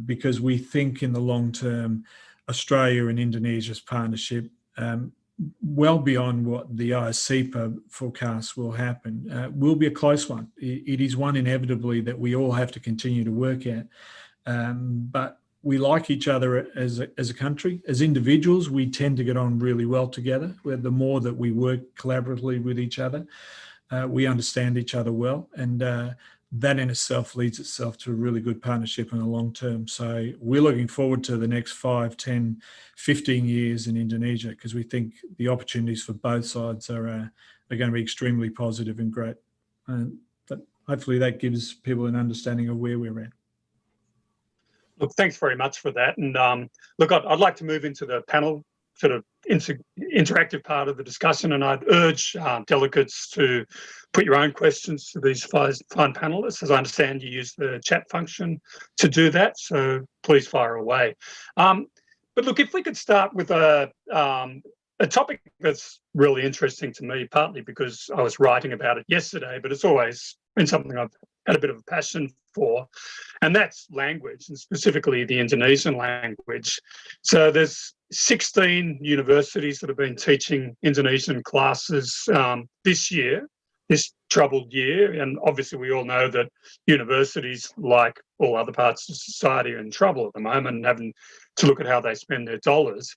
F: because we think in the long term, Australia and Indonesia's partnership, well beyond what the ISCPA forecasts will happen, will be a close one. It is one inevitably that we all have to continue to work at. But we like each other as a country. As individuals, we tend to get on really well together. The more that we work collaboratively with each other, we understand each other well. And that in itself leads itself to a really good partnership in the long term. So we're looking forward to the next 5, 10, 15 years in Indonesia, because we think the opportunities for both sides are going to be extremely positive and great. But hopefully that gives people an understanding of where we're at.
C: Look, thanks very much for that. And look, I'd like to move into the panel sort of interactive part of the discussion, and I'd urge delegates to put your own questions to these fine panelists. As I understand, you use the chat function to do that, so please fire away. But look, if we could start with a topic that's really interesting to me, partly because I was writing about it yesterday, but it's always been something I've had a bit of a passion for, and that's language, and specifically the Indonesian language. So there's 16 universities that have been teaching Indonesian classes this year, this troubled year, and obviously we all know that universities, like all other parts of society, are in trouble at the moment and having to look at how they spend their dollars.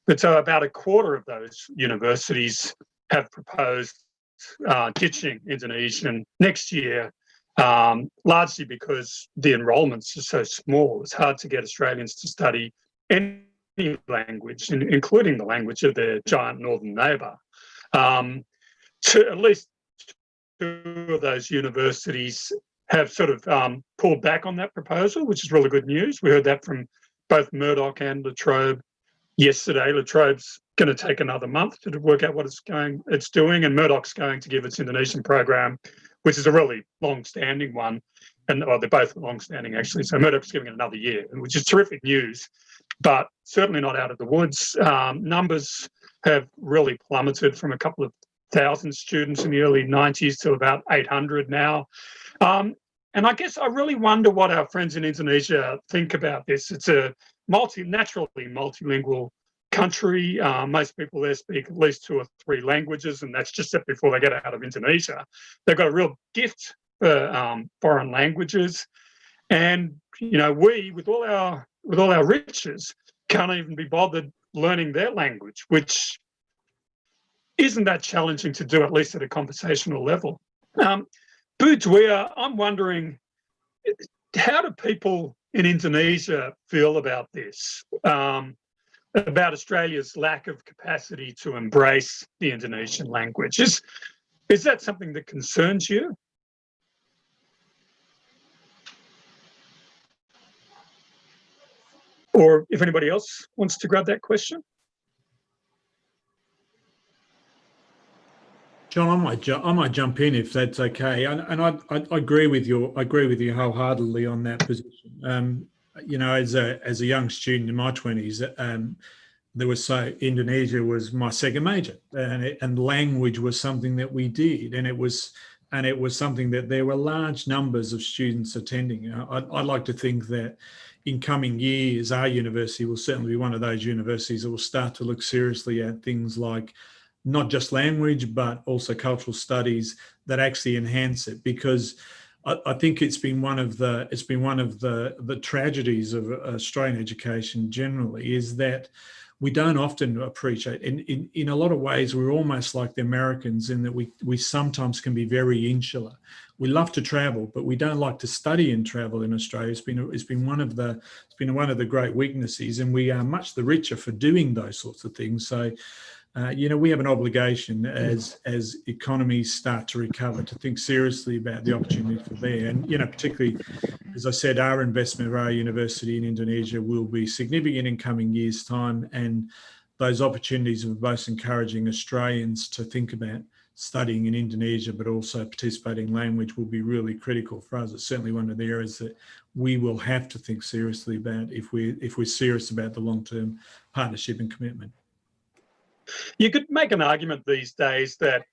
C: But so about a quarter of those universities have proposed ditching Indonesian next year, largely because the enrolments are so small. It's hard to get Australians to study any language, including the language of their giant northern neighbour. To at least 2 of those universities have sort of pulled back on that proposal, which is really good news. We heard that from both Murdoch and La Trobe yesterday. La Trobe's going to take another month to work out what it's doing, and Murdoch's going to give its Indonesian program, which is a really long-standing one, and they're both long-standing actually. So Murdoch's giving it another year, which is terrific news, but certainly not out of the woods. Numbers have really plummeted from a couple of thousand students in the early 90s to about 800 now. And I guess I really wonder what our friends in Indonesia think about this. It's a naturally multilingual country. Most people there speak at least 2 or 3 languages, and that's just before they get out of Indonesia. They've got a real gift for foreign languages, and you know, we, with all our riches, can't even be bothered learning their language, which isn't that challenging to do, at least at a conversational level. Bu Dwyer, I'm wondering, how do people in Indonesia feel about this? About Australia's lack of capacity to embrace the Indonesian language. Is that something that concerns you? Or if anybody else wants to grab that question?
F: John, I might jump in if that's okay, and I agree with you. I agree with you wholeheartedly on that position. You know, as a young student in my 20s, Indonesia was my second major, and language was something that we did, and it was something that there were large numbers of students attending. I'd like to think that in coming years, our university will certainly be one of those universities that will start to look seriously at things like not just language, but also cultural studies that actually enhance it, because I think it's been one of the tragedies of Australian education generally, is that we don't often appreciate, in a lot of ways, we're almost like the Americans in that we sometimes can be very insular. We love to travel, but we don't like to study and travel in Australia. It's been one of the great weaknesses, and we are much the richer for doing those sorts of things. So we have an obligation as economies start to recover to think seriously about the opportunity for there. And, particularly, as I said, our investment of our university in Indonesia will be significant in coming years' time. And those opportunities of both encouraging Australians to think about studying in Indonesia, but also participating language will be really critical for us. It's certainly one of the areas that we will have to think seriously about if we're serious about the long-term partnership and commitment.
C: You could make an argument these days that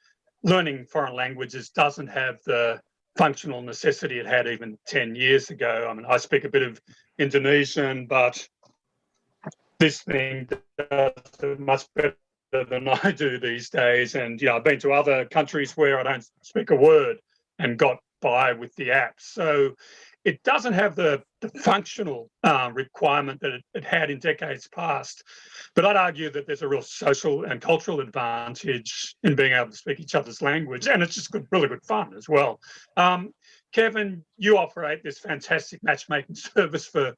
C: learning foreign languages doesn't have the functional necessity it had even 10 years ago. I mean, I speak a bit of Indonesian, but this thing does it much better than I do these days. And, I've been to other countries where I don't speak a word and got by with the app. So it doesn't have the functional requirement that it had in decades past. But I'd argue that there's a real social and cultural advantage in being able to speak each other's language. And it's just really good fun as well. Kevin, you operate this fantastic matchmaking service for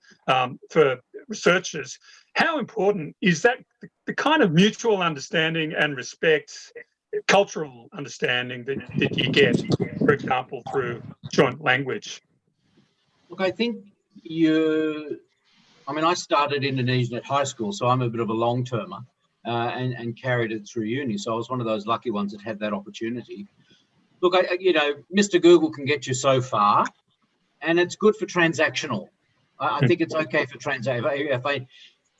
C: researchers. How important is that, the kind of mutual understanding and respect, cultural understanding that you get, for example, through joint language?
E: Look, I think I started Indonesian at high school, so I'm a bit of a long-termer and carried it through uni. So I was one of those lucky ones that had that opportunity. Look, Mr. Google can get you so far, and it's good for transactional. I think it's okay for transaction.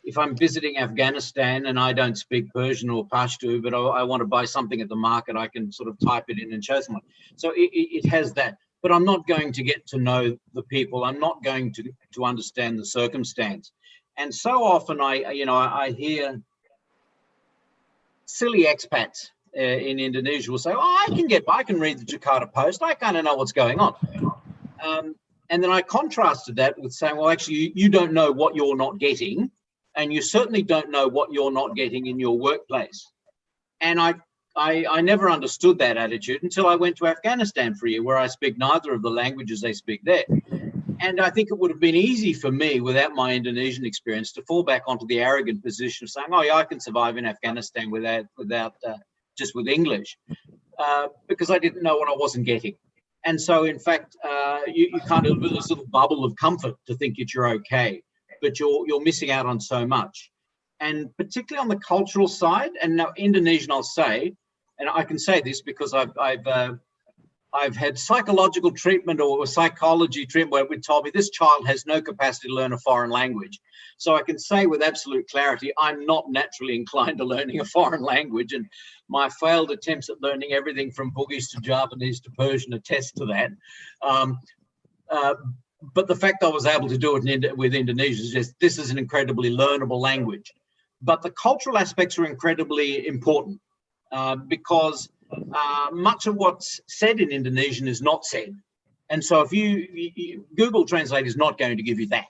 E: If I'm visiting Afghanistan and I don't speak Persian or Pashto, but I want to buy something at the market, I can sort of type it in and show someone. So it has that. But I'm not going to get to know the people. I'm not going to understand the circumstance. And so often I hear silly expats in Indonesia will say, I can read the Jakarta Post. I kind of know what's going on. And then I contrasted that with saying, well, actually, you don't know what you're not getting. And you certainly don't know what you're not getting in your workplace. And I never understood that attitude until I went to Afghanistan for a year, where I speak neither of the languages they speak there. And I think it would have been easy for me, without my Indonesian experience, to fall back onto the arrogant position of saying, oh, yeah, I can survive in Afghanistan without just with English, because I didn't know what I wasn't getting. And so, in fact, you kind of live in this little bubble of comfort to think that you're okay, but you're missing out on so much. And particularly on the cultural side, and now Indonesian, I'll say, and I can say this because I've had psychological treatment or psychology treatment where it told me this child has no capacity to learn a foreign language. So I can say with absolute clarity, I'm not naturally inclined to learning a foreign language, and my failed attempts at learning everything from Bugis to Japanese to Persian attest to that. But the fact I was able to do it with Indonesia is just, this is an incredibly learnable language. But the cultural aspects are incredibly important because much of what's said in Indonesian is not said. And so if you Google Translate is not going to give you that.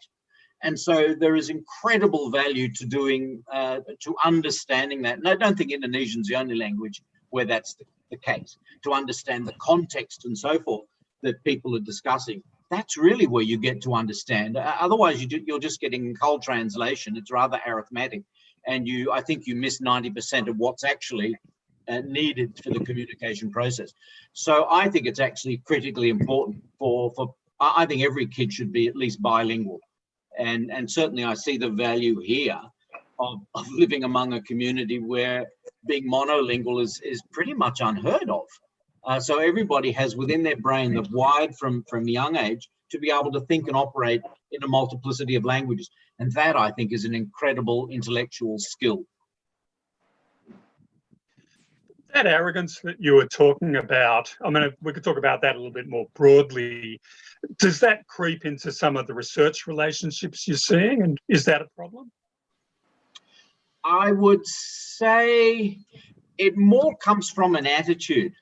E: And so there is incredible value to doing, to understanding that. And I don't think Indonesian is the only language where that's the case. To understand the context and so forth that people are discussing, that's really where you get to understand. Otherwise, you're just getting cold translation. It's rather arithmetic. And I think you miss 90% of what's actually needed for the communication process. So I think it's actually critically important I think every kid should be at least bilingual. And certainly I see the value here of living among a community where being monolingual is pretty much unheard of. So everybody has within their brain the wired from a young age to be able to think and operate in a multiplicity of languages. And that, I think, is an incredible intellectual skill.
C: That arrogance that you were talking about, I mean, we could talk about that a little bit more broadly. Does that creep into some of the research relationships you're seeing? And is that a problem?
E: I would say it more comes from an attitude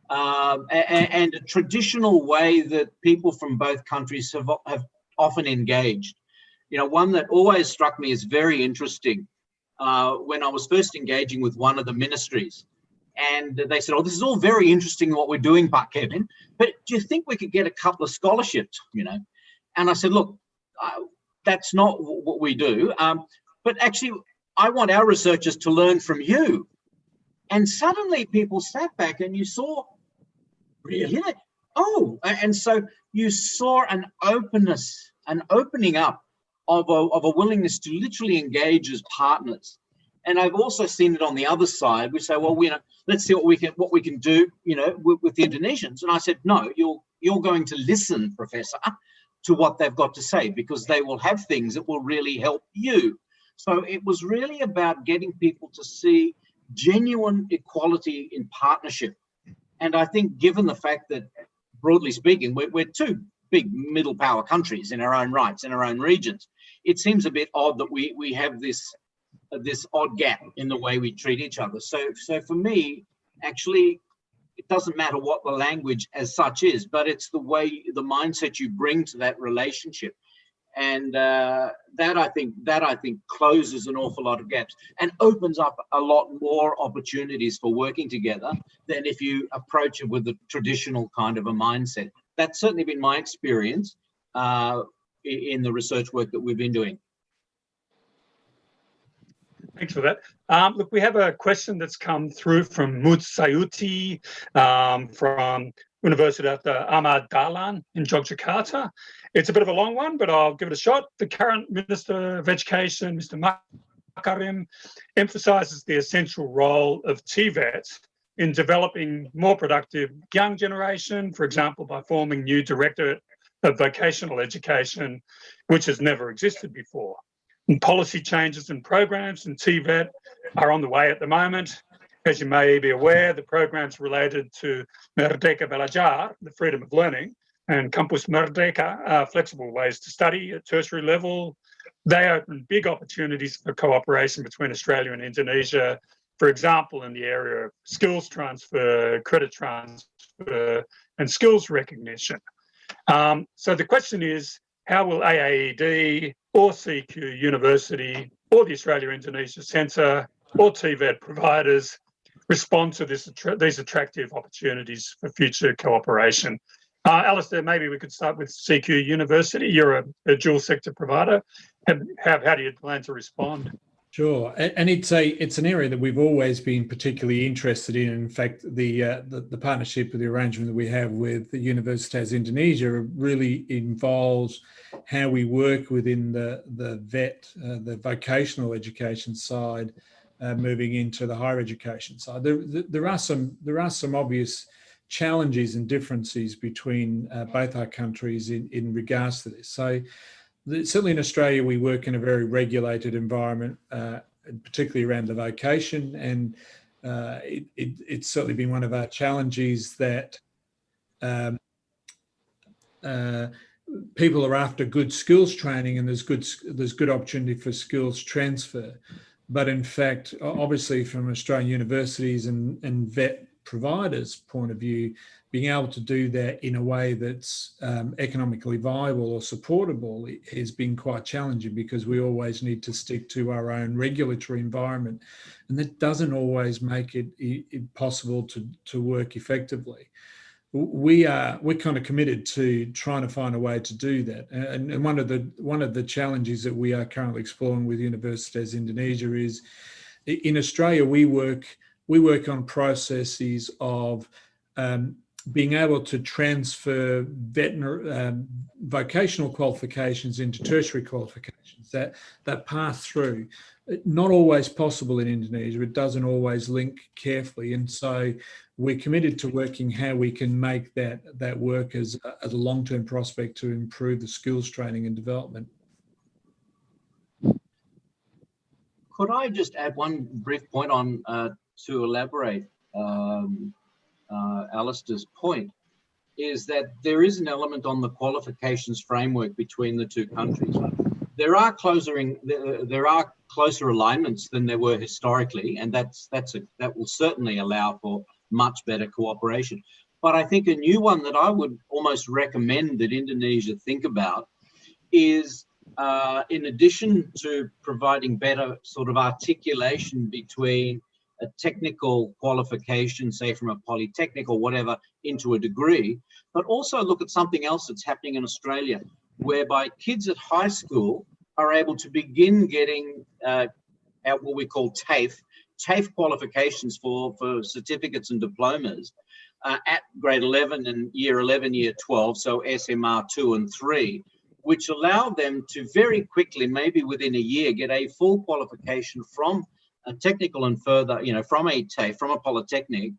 E: and a traditional way that people from both countries have often engaged. One that always struck me as very interesting when I was first engaging with one of the ministries. And they said, oh, this is all very interesting what we're doing, Pak Kevin, but do you think we could get a couple of scholarships, And I said, look, that's not what we do. But actually, I want our researchers to learn from you. And suddenly people sat back and you saw, really? Oh, and so you saw an openness, an opening up of a willingness to literally engage as partners. And I've also seen it on the other side. We say, well, let's see what we can do, with the Indonesians. And I said, no, you're going to listen, Professor, to what they've got to say, because they will have things that will really help you. So it was really about getting people to see genuine equality in partnership. And I think, given the fact that, broadly speaking, we're two big middle power countries in our own rights, in our own regions, it seems a bit odd that we have this odd gap in the way we treat each other. So for me, actually, it doesn't matter what the language as such is, but it's the way, the mindset you bring to that relationship. And that I think closes an awful lot of gaps and opens up a lot more opportunities for working together than if you approach it with a traditional kind of a mindset. That's certainly been my experience in the research work that we've been doing.
C: Thanks for that. Look, we have a question that's come through from Mud Sayuti from Universidad Ahmad Dahlan in Yogyakarta. It's a bit of a long one, but I'll give it a shot. The current Minister of Education, Mr. Makarim, emphasises the essential role of TVET in developing more productive young generation, for example, by forming new Directorate of Vocational Education, which has never existed before. And policy changes and programs in TVET are on the way at the moment. As you may be aware, the programs related to Merdeka Belajar, the freedom of learning, and Campus Merdeka are flexible ways to study at tertiary level. They open big opportunities for cooperation between Australia and Indonesia, for example, in the area of skills transfer, credit transfer, and skills recognition. So the question is, how will AAED or CQ University or the Australia-Indonesia Centre or TVET providers respond to these attractive opportunities for future cooperation? Alistair, maybe we could start with CQ University. You're a dual sector provider. How do you plan to respond?
F: Sure, and it's an area that we've always been particularly interested in. In fact, the partnership or the arrangement that we have with the Universitas Indonesia really involves how we work within the VET, the vocational education side, moving into the higher education side. There are some obvious challenges and differences between both our countries in regards to this. So certainly in Australia, we work in a very regulated environment, particularly around the vocation, and it's certainly been one of our challenges that people are after good skills training, and there's good opportunity for skills transfer. But in fact, obviously from Australian universities and VET providers' point of view, being able to do that in a way that's economically viable or supportable has been quite challenging, because we always need to stick to our own regulatory environment, and that doesn't always make it possible to work effectively. We're kind of committed to trying to find a way to do that, and one of the challenges that we are currently exploring with Universitas Indonesia is, in Australia we work on processes of being able to transfer vocational qualifications into tertiary qualifications that pass through. Not always possible in Indonesia. It doesn't always link carefully, and so we're committed to working how we can make that work as a long-term prospect to improve the skills training and development.
E: Could I just add one brief point on to elaborate Alistair's point, is that there is an element on the qualifications framework between the two countries. There are closer alignments than there were historically, and that will certainly allow for much better cooperation. But I think a new one that I would almost recommend that Indonesia think about is, in addition to providing better sort of articulation between a technical qualification, say from a polytechnic or whatever, into a degree, but also look at something else that's happening in Australia, whereby kids at high school are able to begin getting what we call TAFE, TAFE qualifications for certificates and diplomas at grade 11 and year 11, year 12, so SMR 2 and 3, which allow them to very quickly, maybe within a year, get a full qualification from a technical and further, from a TAFE, from a polytechnic.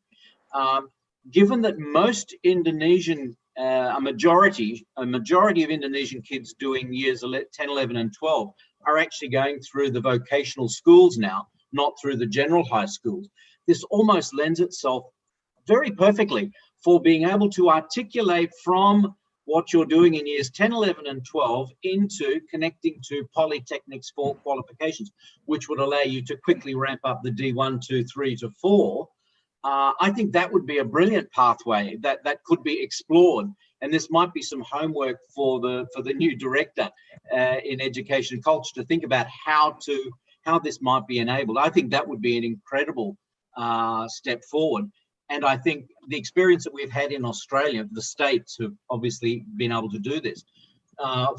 E: Given that most Indonesian, a majority of Indonesian kids doing years 10, 11 and 12 are actually going through the vocational schools now, not through the general high schools. This almost lends itself very perfectly for being able to articulate from what you're doing in years 10, 11 and 12 into connecting to polytechnics for qualifications, which would allow you to quickly ramp up the D1, 2, 3 to 4. I think that would be a brilliant pathway that could be explored, and this might be some homework for the new director in education and culture to think about how this might be enabled. I think that would be an incredible step forward, and I think the experience that we've had in Australia, the states have obviously been able to do this,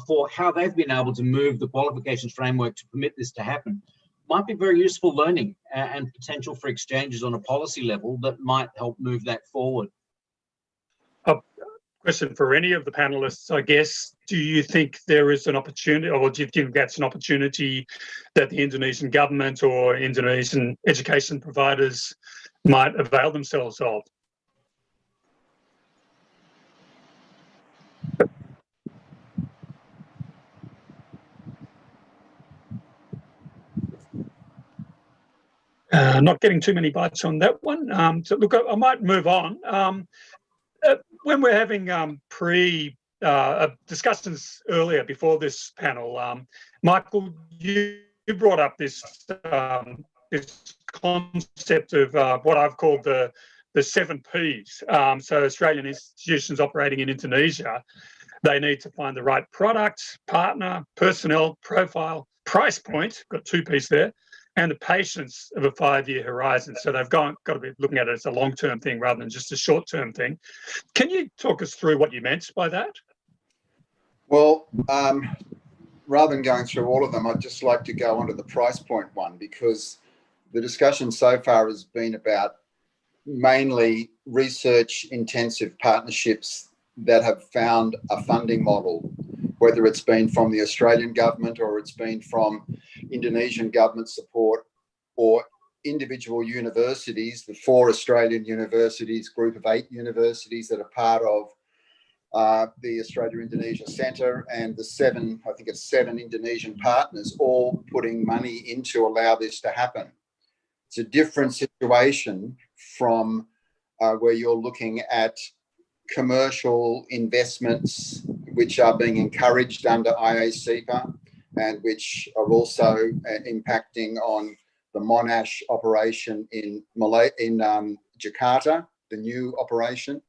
E: for how they've been able to move the qualifications framework to permit this to happen. Might be very useful learning and potential for exchanges on a policy level that might help move that forward.
C: A question for any of the panelists, I guess. Do you think there is an opportunity, or do you think that's an opportunity that the Indonesian government or Indonesian education providers might avail themselves of? Not getting too many bites on that one. So look, I might move on. When we're having discussions earlier before this panel, Michael, you brought up this this concept of what I've called the 7 Ps. So Australian institutions operating in Indonesia, they need to find the right product, partner, personnel, profile, price point, got 2 Ps there, and the patience of a 5-year horizon. So they've got to be looking at it as a long-term thing rather than just a short-term thing. Can you talk us through what you meant by that?
A: Well, rather than going through all of them, I'd just like to go on to the price point one, because the discussion so far has been about mainly research-intensive partnerships that have found a funding model, whether it's been from the Australian government or it's been from Indonesian government support or individual universities, the 4 Australian universities, group of 8 universities that are part of the Australia-Indonesia Centre, and the 7 Indonesian partners all putting money in to allow this to happen. It's a different situation from where you're looking at commercial investments which are being encouraged under IACPA and which are also impacting on the Monash operation in Jakarta, the new operation,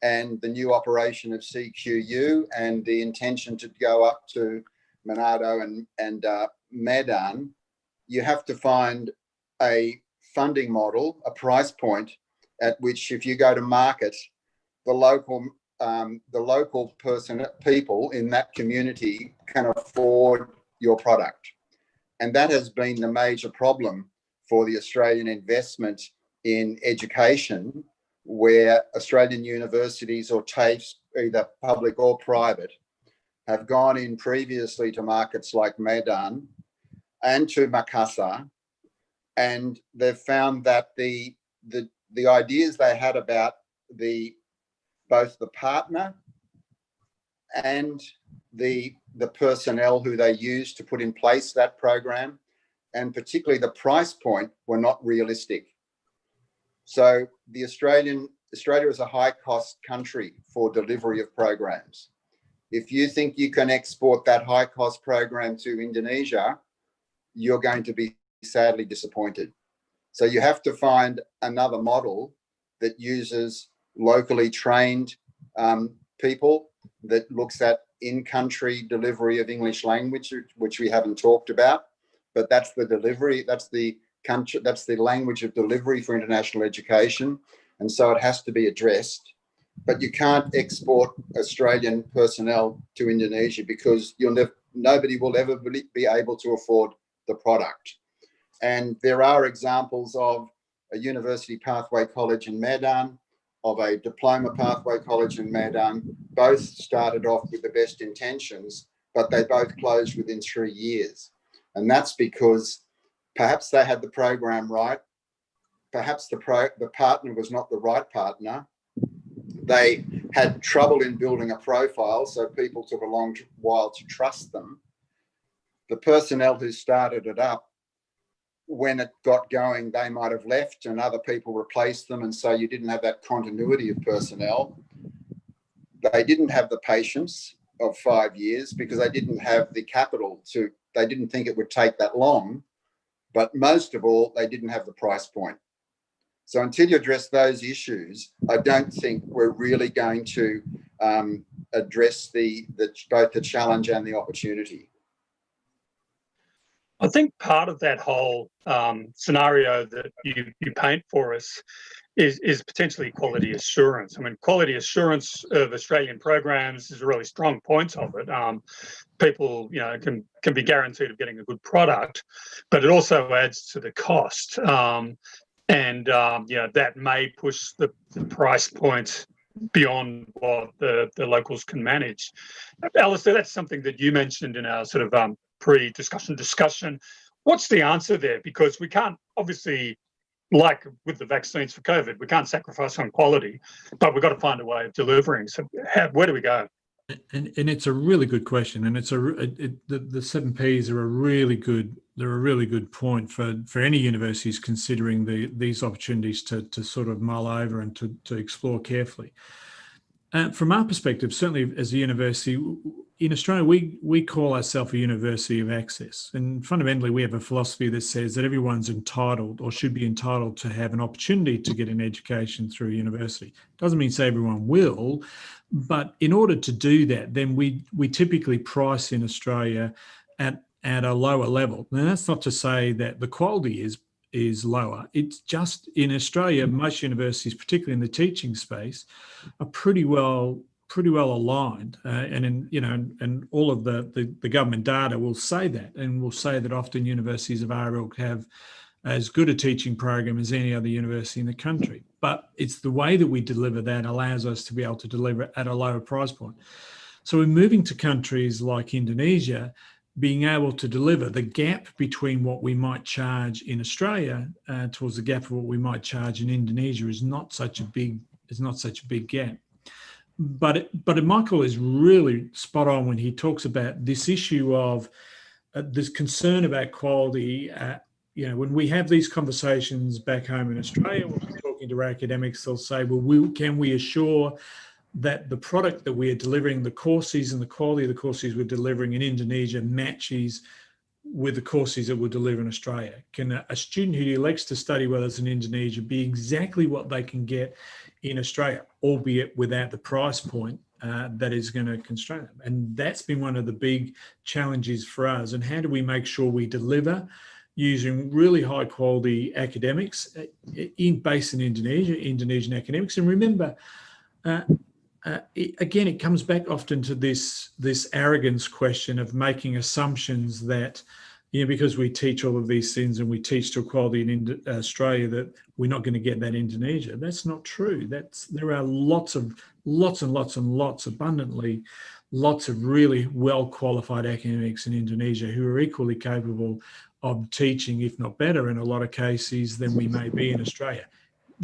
A: and the new operation of CQU, and the intention to go up to Manado and Medan. You have to find a funding model, a price point at which, if you go to market, the local people in that community can afford your product. And that has been the major problem for the Australian investment in education, where Australian universities or TAFEs, either public or private, have gone in previously to markets like Medan and to Makassar, and they've found that the ideas they had about both the partner and the personnel who they used to put in place that program, and particularly the price point, were not realistic. So Australia is a high-cost country for delivery of programs. If you think you can export that high-cost program to Indonesia, you're going to be sadly disappointed. So you have to find another model that uses locally trained people, that looks at in-country delivery of English language, which we haven't talked about, but that's the delivery, that's the language of delivery for international education, and so it has to be addressed. But you can't export Australian personnel to Indonesia because nobody will ever be able to afford the product. And there are examples of a university pathway college in Medan, of a diploma pathway college in Medan. Both started off with the best intentions, but they both closed within 3 years. And that's because perhaps they had the program right, perhaps the partner was not the right partner. They had trouble in building a profile, so people took a long while to trust them. The personnel who started it up, when it got going, they might have left and other people replaced them, and so you didn't have that continuity of personnel. They didn't have the patience of 5 years because they didn't have the capital they didn't think it would take that long, but most of all, they didn't have the price point. So until you address those issues, I don't think we're really going to address both the challenge and the opportunity.
C: I think part of that whole scenario that you paint for us is potentially quality assurance. I mean, quality assurance of Australian programs is a really strong point of it. People, can be guaranteed of getting a good product, but it also adds to the cost. That may push the price point beyond what the locals can manage. Alistair, that's something that you mentioned in our sort of pre-discussion. What's the answer there? Because we can't, obviously, like with the vaccines for COVID, we can't sacrifice on quality, but we've got to find a way of delivering. So where do we go?
F: And it's a really good question, and the 7 Ps are a really good point for any universities considering these opportunities to sort of mull over and to explore carefully. From our perspective, certainly as a university in Australia, we call ourselves a university of access, and fundamentally we have a philosophy that says that everyone's entitled or should be entitled to have an opportunity to get an education through a university. Doesn't mean say everyone will, but in order to do that, then we typically price in Australia at a lower level. Now that's not to say that the quality is lower. It's just in Australia, most universities, particularly in the teaching space, are pretty well aligned, and all of the government data will say that, and will say that often universities of our ilk have as good a teaching program as any other university in the country. But it's the way that we deliver that allows us to be able to deliver at a lower price point. So we're moving to countries like Indonesia, being able to deliver the gap between what we might charge in Australia towards the gap of what we might charge in Indonesia is not such a big gap. But Michael is really spot on when he talks about this issue of this concern about quality. When we have these conversations back home in Australia, when we're talking to our academics, they'll say, well, can we assure that the product that we're delivering, the courses and the quality of the courses we're delivering in Indonesia matches with the courses that we'll deliver in Australia? Can a student who elects to study with us in Indonesia be exactly what they can get in Australia, albeit without the price point that is going to constrain them? And that's been one of the big challenges for us. And how do we make sure we deliver using really high quality academics based in Indonesia, Indonesian academics? And remember, again, it comes back often to this arrogance question of making assumptions that, because we teach all of these things and we teach to quality in Australia, that we're not going to get that in Indonesia. That's not true. There are lots of really well qualified academics in Indonesia who are equally capable of teaching, if not better in a lot of cases, than we may be in Australia.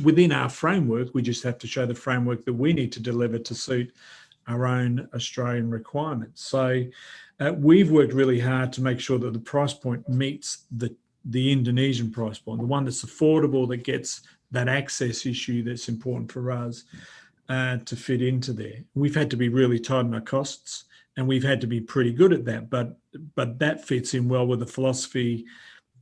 F: Within our framework, we just have to show the framework that we need to deliver to suit our own Australian requirements. So we've worked really hard to make sure that the price point meets the Indonesian price point, the one that's affordable, that gets that access issue that's important for us to fit into there. We've had to be really tight on our costs, and we've had to be pretty good at that, but that fits in well with the philosophy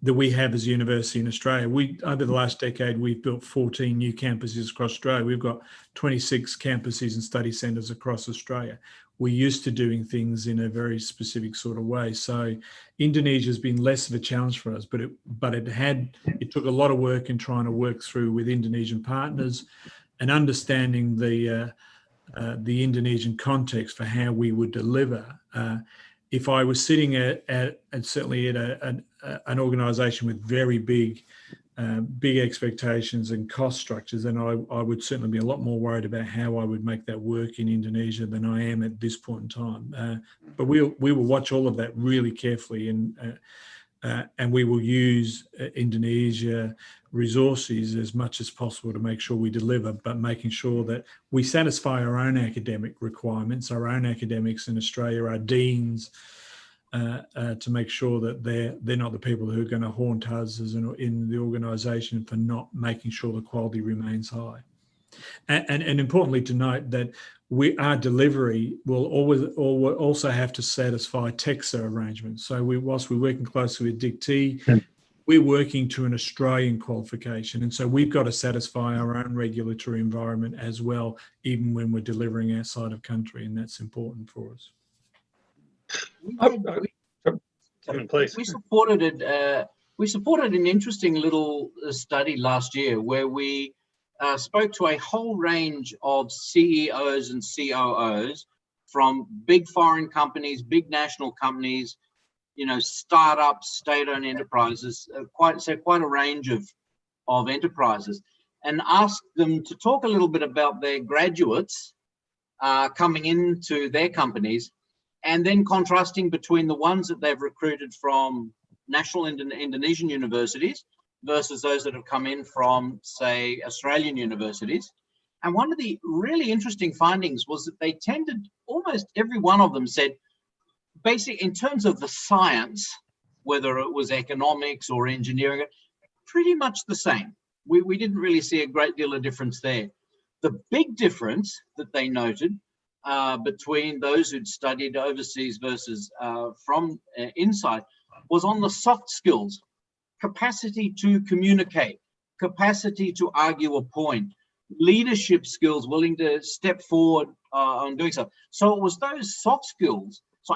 F: that we have as a university in Australia. Over the last decade, we've built 14 new campuses across Australia. We've got 26 campuses and study centres across Australia. We're used to doing things in a very specific sort of way. So Indonesia has been less of a challenge for us, but it took a lot of work in trying to work through with Indonesian partners and understanding the Indonesian context for how we would deliver. If I was sitting at certainly at an organisation with very big expectations and cost structures, then I would certainly be a lot more worried about how I would make that work in Indonesia than I am at this point in time. But we will watch all of that really carefully, and we will use Indonesia resources as much as possible to make sure we deliver, but making sure that we satisfy our own academic requirements, our own academics in Australia, our deans, to make sure that they're not the people who are going to haunt us as in the organisation for not making sure the quality remains high. And importantly to note that our delivery will also have to satisfy TEXA arrangements. So whilst we're working closely with DICT, we're working to an Australian qualification. And so we've got to satisfy our own regulatory environment as well, even when we're delivering outside of country. And that's important for us.
E: We supported an interesting little study last year where we spoke to a whole range of CEOs and COOs from big foreign companies, big national companies, startups, state-owned enterprises, quite a range of enterprises, and asked them to talk a little bit about their graduates coming into their companies, and then contrasting between the ones that they've recruited from national Indonesian universities versus those that have come in from, say, Australian universities. And one of the really interesting findings was that they tended, almost every one of them said, basically in terms of the science, whether it was economics or engineering, pretty much the same. We didn't really see a great deal of difference there. The big difference that they noted between those who'd studied overseas versus from inside was on the soft skills, capacity to communicate, capacity to argue a point, leadership skills, willing to step forward on doing so. So it was those soft skills. So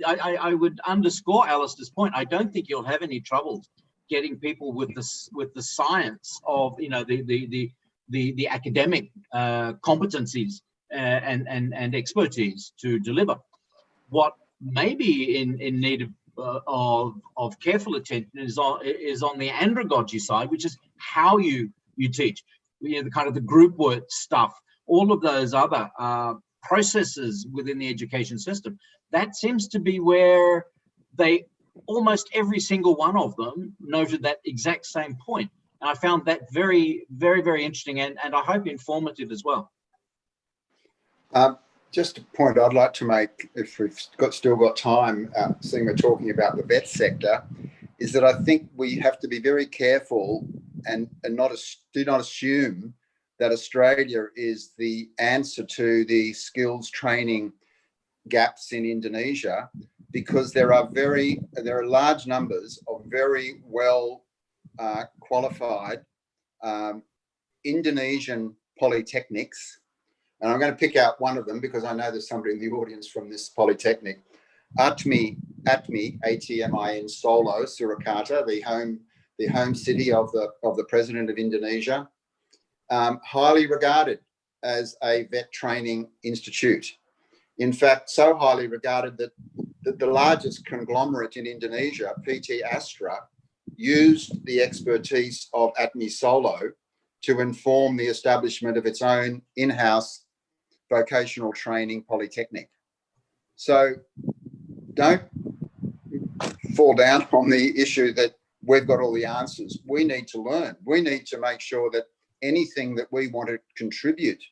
E: I would underscore Alistair's point. I don't think you'll have any trouble getting people with the science of the academic competencies and expertise to deliver. What may be in need of careful attention is on the andragogy side, which is how you teach, the kind of the group work stuff, all of those other processes within the education system. That seems to be where almost every single one of them noted that exact same point. And I found that very, very, very interesting and I hope informative as well.
A: Just a point I'd like to make, if we've still got time, seeing we're talking about the vet sector, is that I think we have to be very careful and do not assume that Australia is the answer to the skills training gaps in Indonesia, because there are large numbers of very well qualified Indonesian polytechnics. And I'm going to pick out one of them because I know there's somebody in the audience from this polytechnic. ATMI, ATMI in Solo, Surakarta, the home city of the president of Indonesia, highly regarded as a vet training institute. In fact, so highly regarded that the largest conglomerate in Indonesia, PT Astra, used the expertise of ATMI Solo to inform the establishment of its own in-house vocational training polytechnic. So don't fall down on the issue that we've got all the answers. We need to learn. We need to make sure that anything that we want to contribute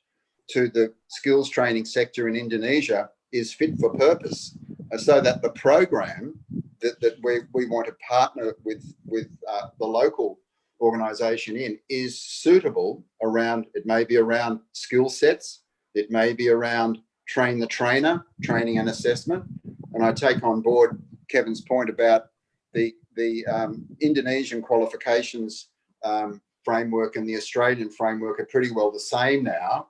A: to the skills training sector in Indonesia is fit for purpose, so that the program that we want to partner with the local organisation in is suitable around, it may be around skill sets, it may be around train the trainer, training and assessment. And I take on board Kevin's point about the Indonesian qualifications framework and the Australian framework are pretty well the same now.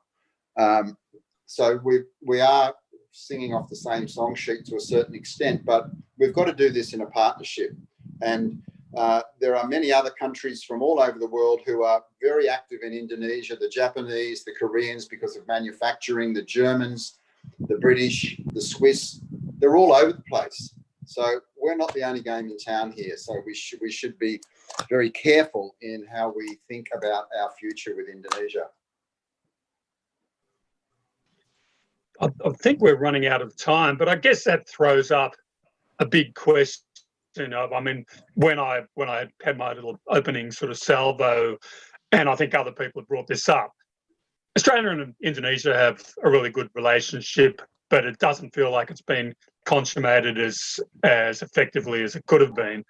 A: So we are singing off the same song sheet to a certain extent, but we've got to do this in a partnership. And there are many other countries from all over the world who are very active in Indonesia, the Japanese, the Koreans because of manufacturing, the Germans, the British, the Swiss, they're all over the place. So we're not the only game in town here. So we should be very careful in how we think about our future with Indonesia.
C: I think we're running out of time, but I guess that throws up a big question of, I mean, when I had my little opening sort of salvo, and I think other people have brought this up, Australia and Indonesia have a really good relationship, but it doesn't feel like it's been consummated as effectively as it could have been.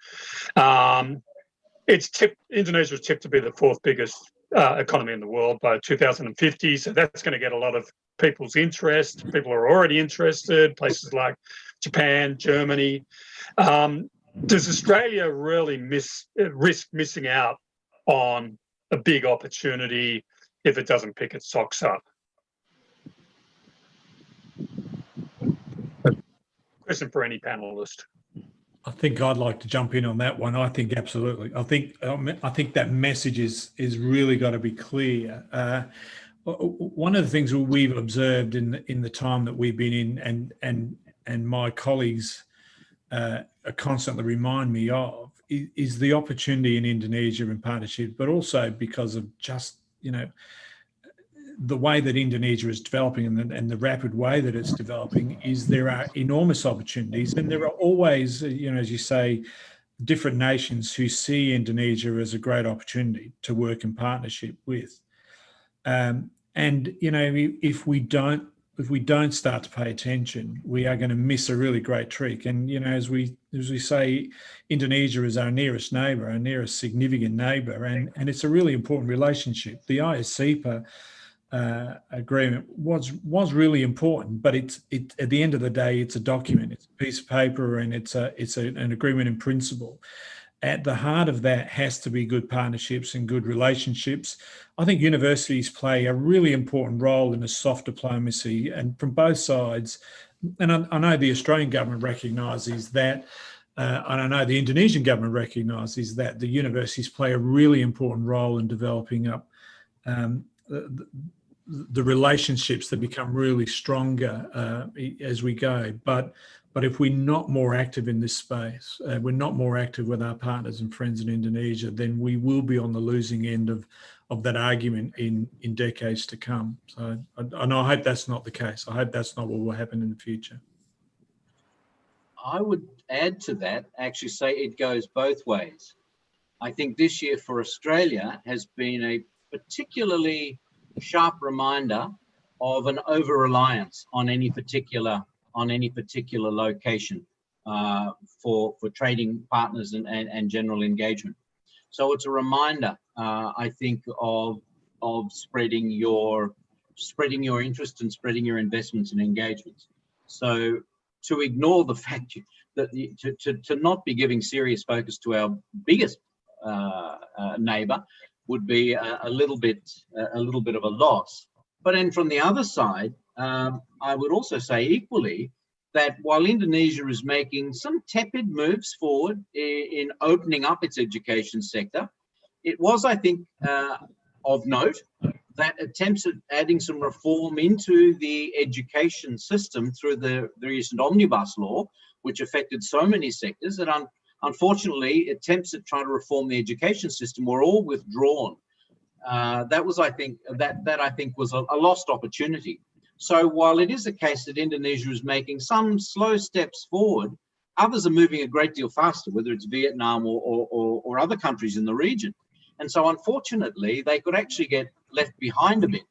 C: Indonesia is tipped to be the fourth biggest economy in the world by 2050, so that's going to get a lot of people's interest. People are already interested, places like Japan, Germany. Does Australia really risk missing out on a big opportunity if it doesn't pick its socks up? Question for any panelist.
F: I think I'd like to jump in on that one. I think absolutely. I think that message is really got to be clear. One of the things we've observed in the time that we've been in, and my colleagues constantly remind me of, is the opportunity in Indonesia in partnership, but also because of just, the way that Indonesia is developing and the rapid way that it's developing, is there are enormous opportunities, and there are always, as you say, different nations who see Indonesia as a great opportunity to work in partnership with. And if we don't start to pay attention, we are going to miss a really great trick. And as we say, Indonesia is our nearest neighbour, our nearest significant neighbour, and it's a really important relationship. The ISCPA agreement was really important, but it at the end of the day, it's a document, it's a piece of paper, and it's an agreement in principle. At the heart of that has to be good partnerships and good relationships. I think universities play a really important role in a soft diplomacy, and from both sides. And I know the Australian government recognises that, and I know the Indonesian government recognises that the universities play a really important role in developing up the relationships that become really stronger as we go. But if we're not more active in this space, we're not more active with our partners and friends in Indonesia, then we will be on the losing end of that argument in decades to come. So, and I hope that's not the case. I hope that's not what will happen in the future.
E: I would add to that, actually say it goes both ways. I think this year for Australia has been a particularly sharp reminder of an over-reliance on any particular location for trading partners and general engagement. So it's a reminder, I think, of spreading your interest and spreading your investments and engagements. So to ignore the fact that to not be giving serious focus to our biggest neighbour would be a little bit of a loss. But then from the other side, I would also say equally that while Indonesia is making some tepid moves forward in opening up its education sector, it was, I think, of note that attempts at adding some reform into the education system through the recent omnibus law, which affected so many sectors, that unfortunately, attempts at trying to reform the education system were all withdrawn. That was, I think, was a lost opportunity. So while it is the case that Indonesia is making some slow steps forward, others are moving a great deal faster, whether it's Vietnam or other countries in the region. And so unfortunately, they could actually get left behind a bit.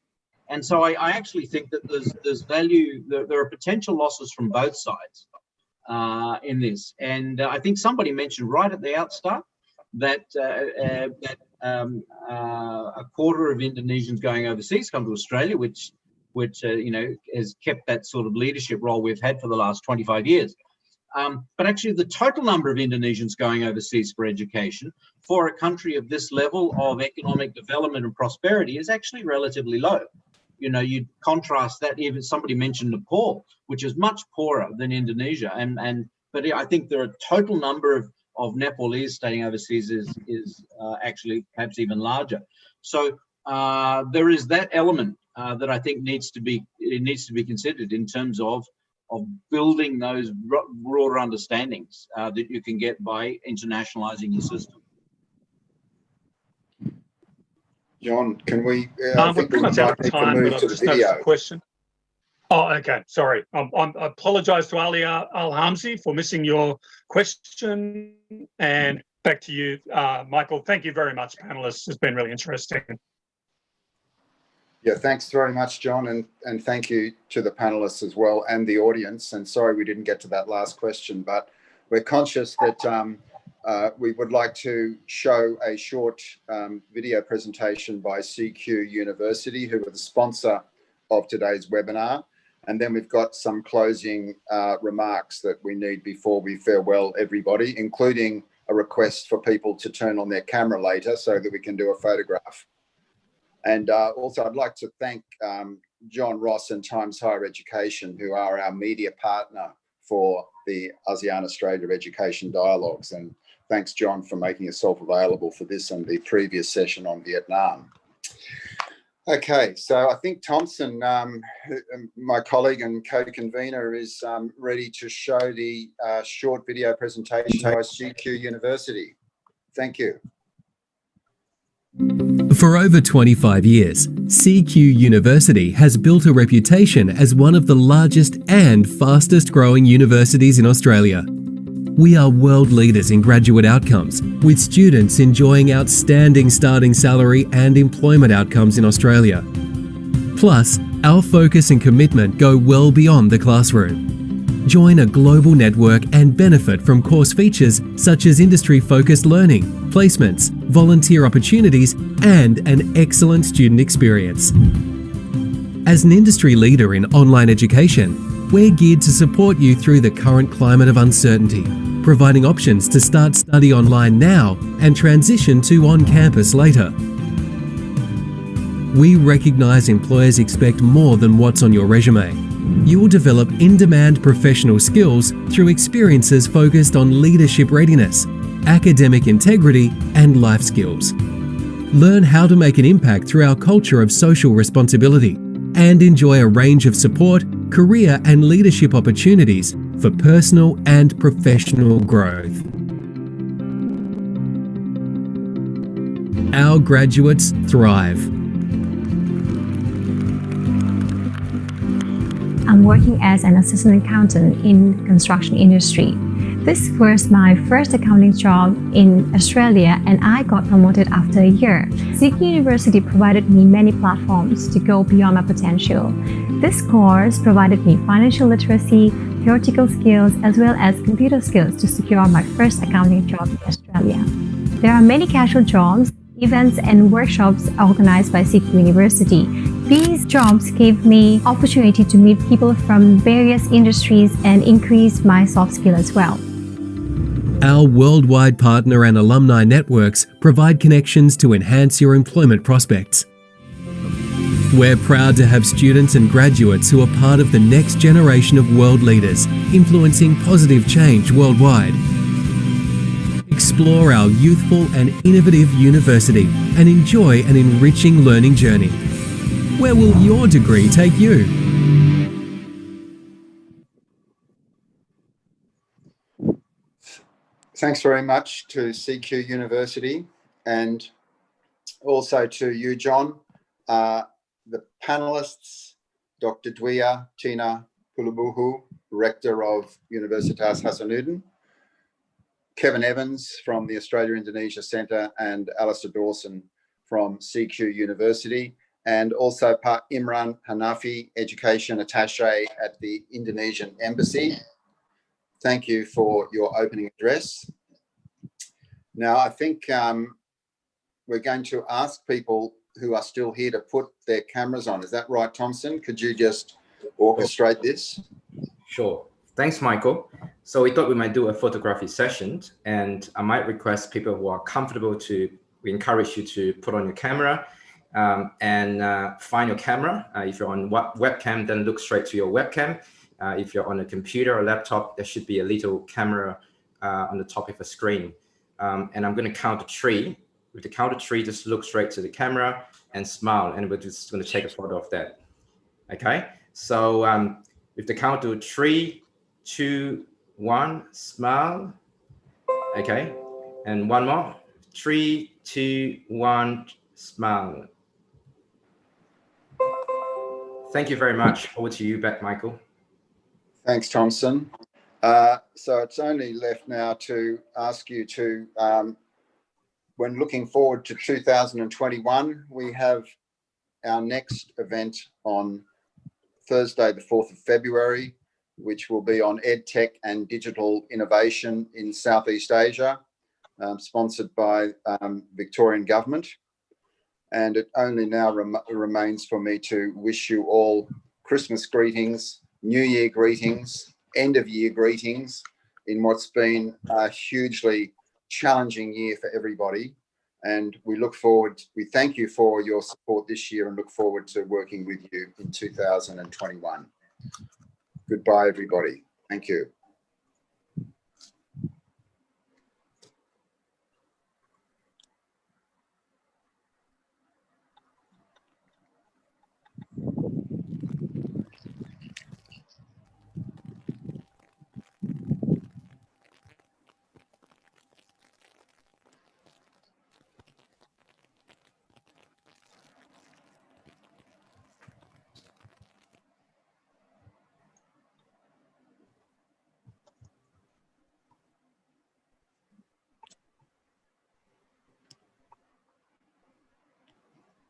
E: And so I actually think that there's value, there are potential losses from both sides in this. And I think somebody mentioned right at the outstart that a quarter of Indonesians going overseas come to Australia, which has kept that sort of leadership role we've had for the last 25 years. But actually, the total number of Indonesians going overseas for education for a country of this level of economic development and prosperity is actually relatively low. You contrast that, even somebody mentioned Nepal, which is much poorer than Indonesia, but I think the total number of Nepalese studying overseas is actually perhaps even larger. So there is that element that I think needs to be considered in terms of building those broader understandings that you can get by internationalizing your system.
A: John, can we? I
C: we're
A: think
C: pretty
A: we
C: much out
A: might
C: of
A: need to
C: time, but
A: move
C: I've
A: to the
C: just noticed a
A: video.
C: question. Oh, okay. Sorry. I apologize to Ali Al-Hamzi for missing your question. And back to you, Michael. Thank you very much, panelists. It's been really interesting.
A: Yeah, thanks very much, John, and thank you to the panelists as well and the audience. And sorry we didn't get to that last question, but we're conscious that we would like to show a short video presentation by CQ University, who are the sponsor of today's webinar. And then we've got some closing remarks that we need before we farewell everybody, including a request for people to turn on their camera later so that we can do a photograph. And also I'd like to thank John Ross and Times Higher Education, who are our media partner for the ASEAN Australia Education Dialogues. And thanks, John, for making yourself available for this and the previous session on Vietnam. Okay, so I think Thompson, my colleague and co-convener, is ready to show the short video presentation by CQ University. Thank you.
G: For over 25 years, CQ University has built a reputation as one of the largest and fastest growing universities in Australia. We are world leaders in graduate outcomes, with students enjoying outstanding starting salary and employment outcomes in Australia. Plus, our focus and commitment go well beyond the classroom. Join a global network and benefit from course features such as industry-focused learning, placements, volunteer opportunities, and an excellent student experience. As an industry leader in online education, we're geared to support you through the current climate of uncertainty, providing options to start study online now and transition to on-campus later. We recognise employers expect more than what's on your resume. You will develop in-demand professional skills through experiences focused on leadership readiness, academic integrity, and life skills. Learn how to make an impact through our culture of social responsibility and enjoy a range of support, career and leadership opportunities for personal and professional growth. Our graduates thrive.
H: I'm working as an assistant accountant in construction industry. This was my first accounting job in Australia, and I got promoted after a year. CQ University provided me many platforms to go beyond my potential. This course provided me financial literacy, theoretical skills, as well as computer skills to secure my first accounting job in Australia. There are many casual jobs, events, and workshops organized by CQ University. These jobs gave me opportunity to meet people from various industries and increase my soft skill as well.
G: Our worldwide partner and alumni networks provide connections to enhance your employment prospects. We're proud to have students and graduates who are part of the next generation of world leaders, influencing positive change worldwide. Explore our youthful and innovative university and enjoy an enriching learning journey. Where will your degree take you?
A: Thanks very much to CQ University and also to you, John, the panelists, Dr. Dwia Tina Pulubuhu, Rector of Universitas Hasanuddin, Kevin Evans from the Australia-Indonesia Centre, and Alistair Dawson from CQ University, and also Pak Imran Hanafi, Education Attaché at the Indonesian Embassy. Thank you for your opening address. Now, I think we're going to ask people who are still here to put their cameras on. Is that right, Thompson? Could you just orchestrate this?
I: Sure. Thanks, Michael. So we thought we might do a photography session, and I might request people who are comfortable we encourage you to put on your camera and find your camera. If you're on webcam, then look straight to your webcam. If you're on a computer or laptop, there should be a little camera on the top of a screen. And I'm going to count to 3. With the count of 3, just look straight to the camera and smile, and we're just going to take a photo of that. Okay. So With the count to 3, 2, 1, smile. Okay, and one more. 3, 2, 1, smile. Thank you very much. Over to you back, Michael.
A: Thanks, Thompson. So it's only left now to ask you to, when looking forward to 2021, we have our next event on Thursday, the 4th of February, which will be on EdTech and digital innovation in Southeast Asia, sponsored by Victorian government. And it only now remains for me to wish you all Christmas greetings, New Year greetings, end of year greetings in what's been a hugely challenging year for everybody. And we thank you for your support this year and look forward to working with you in 2021. Goodbye, everybody. Thank you.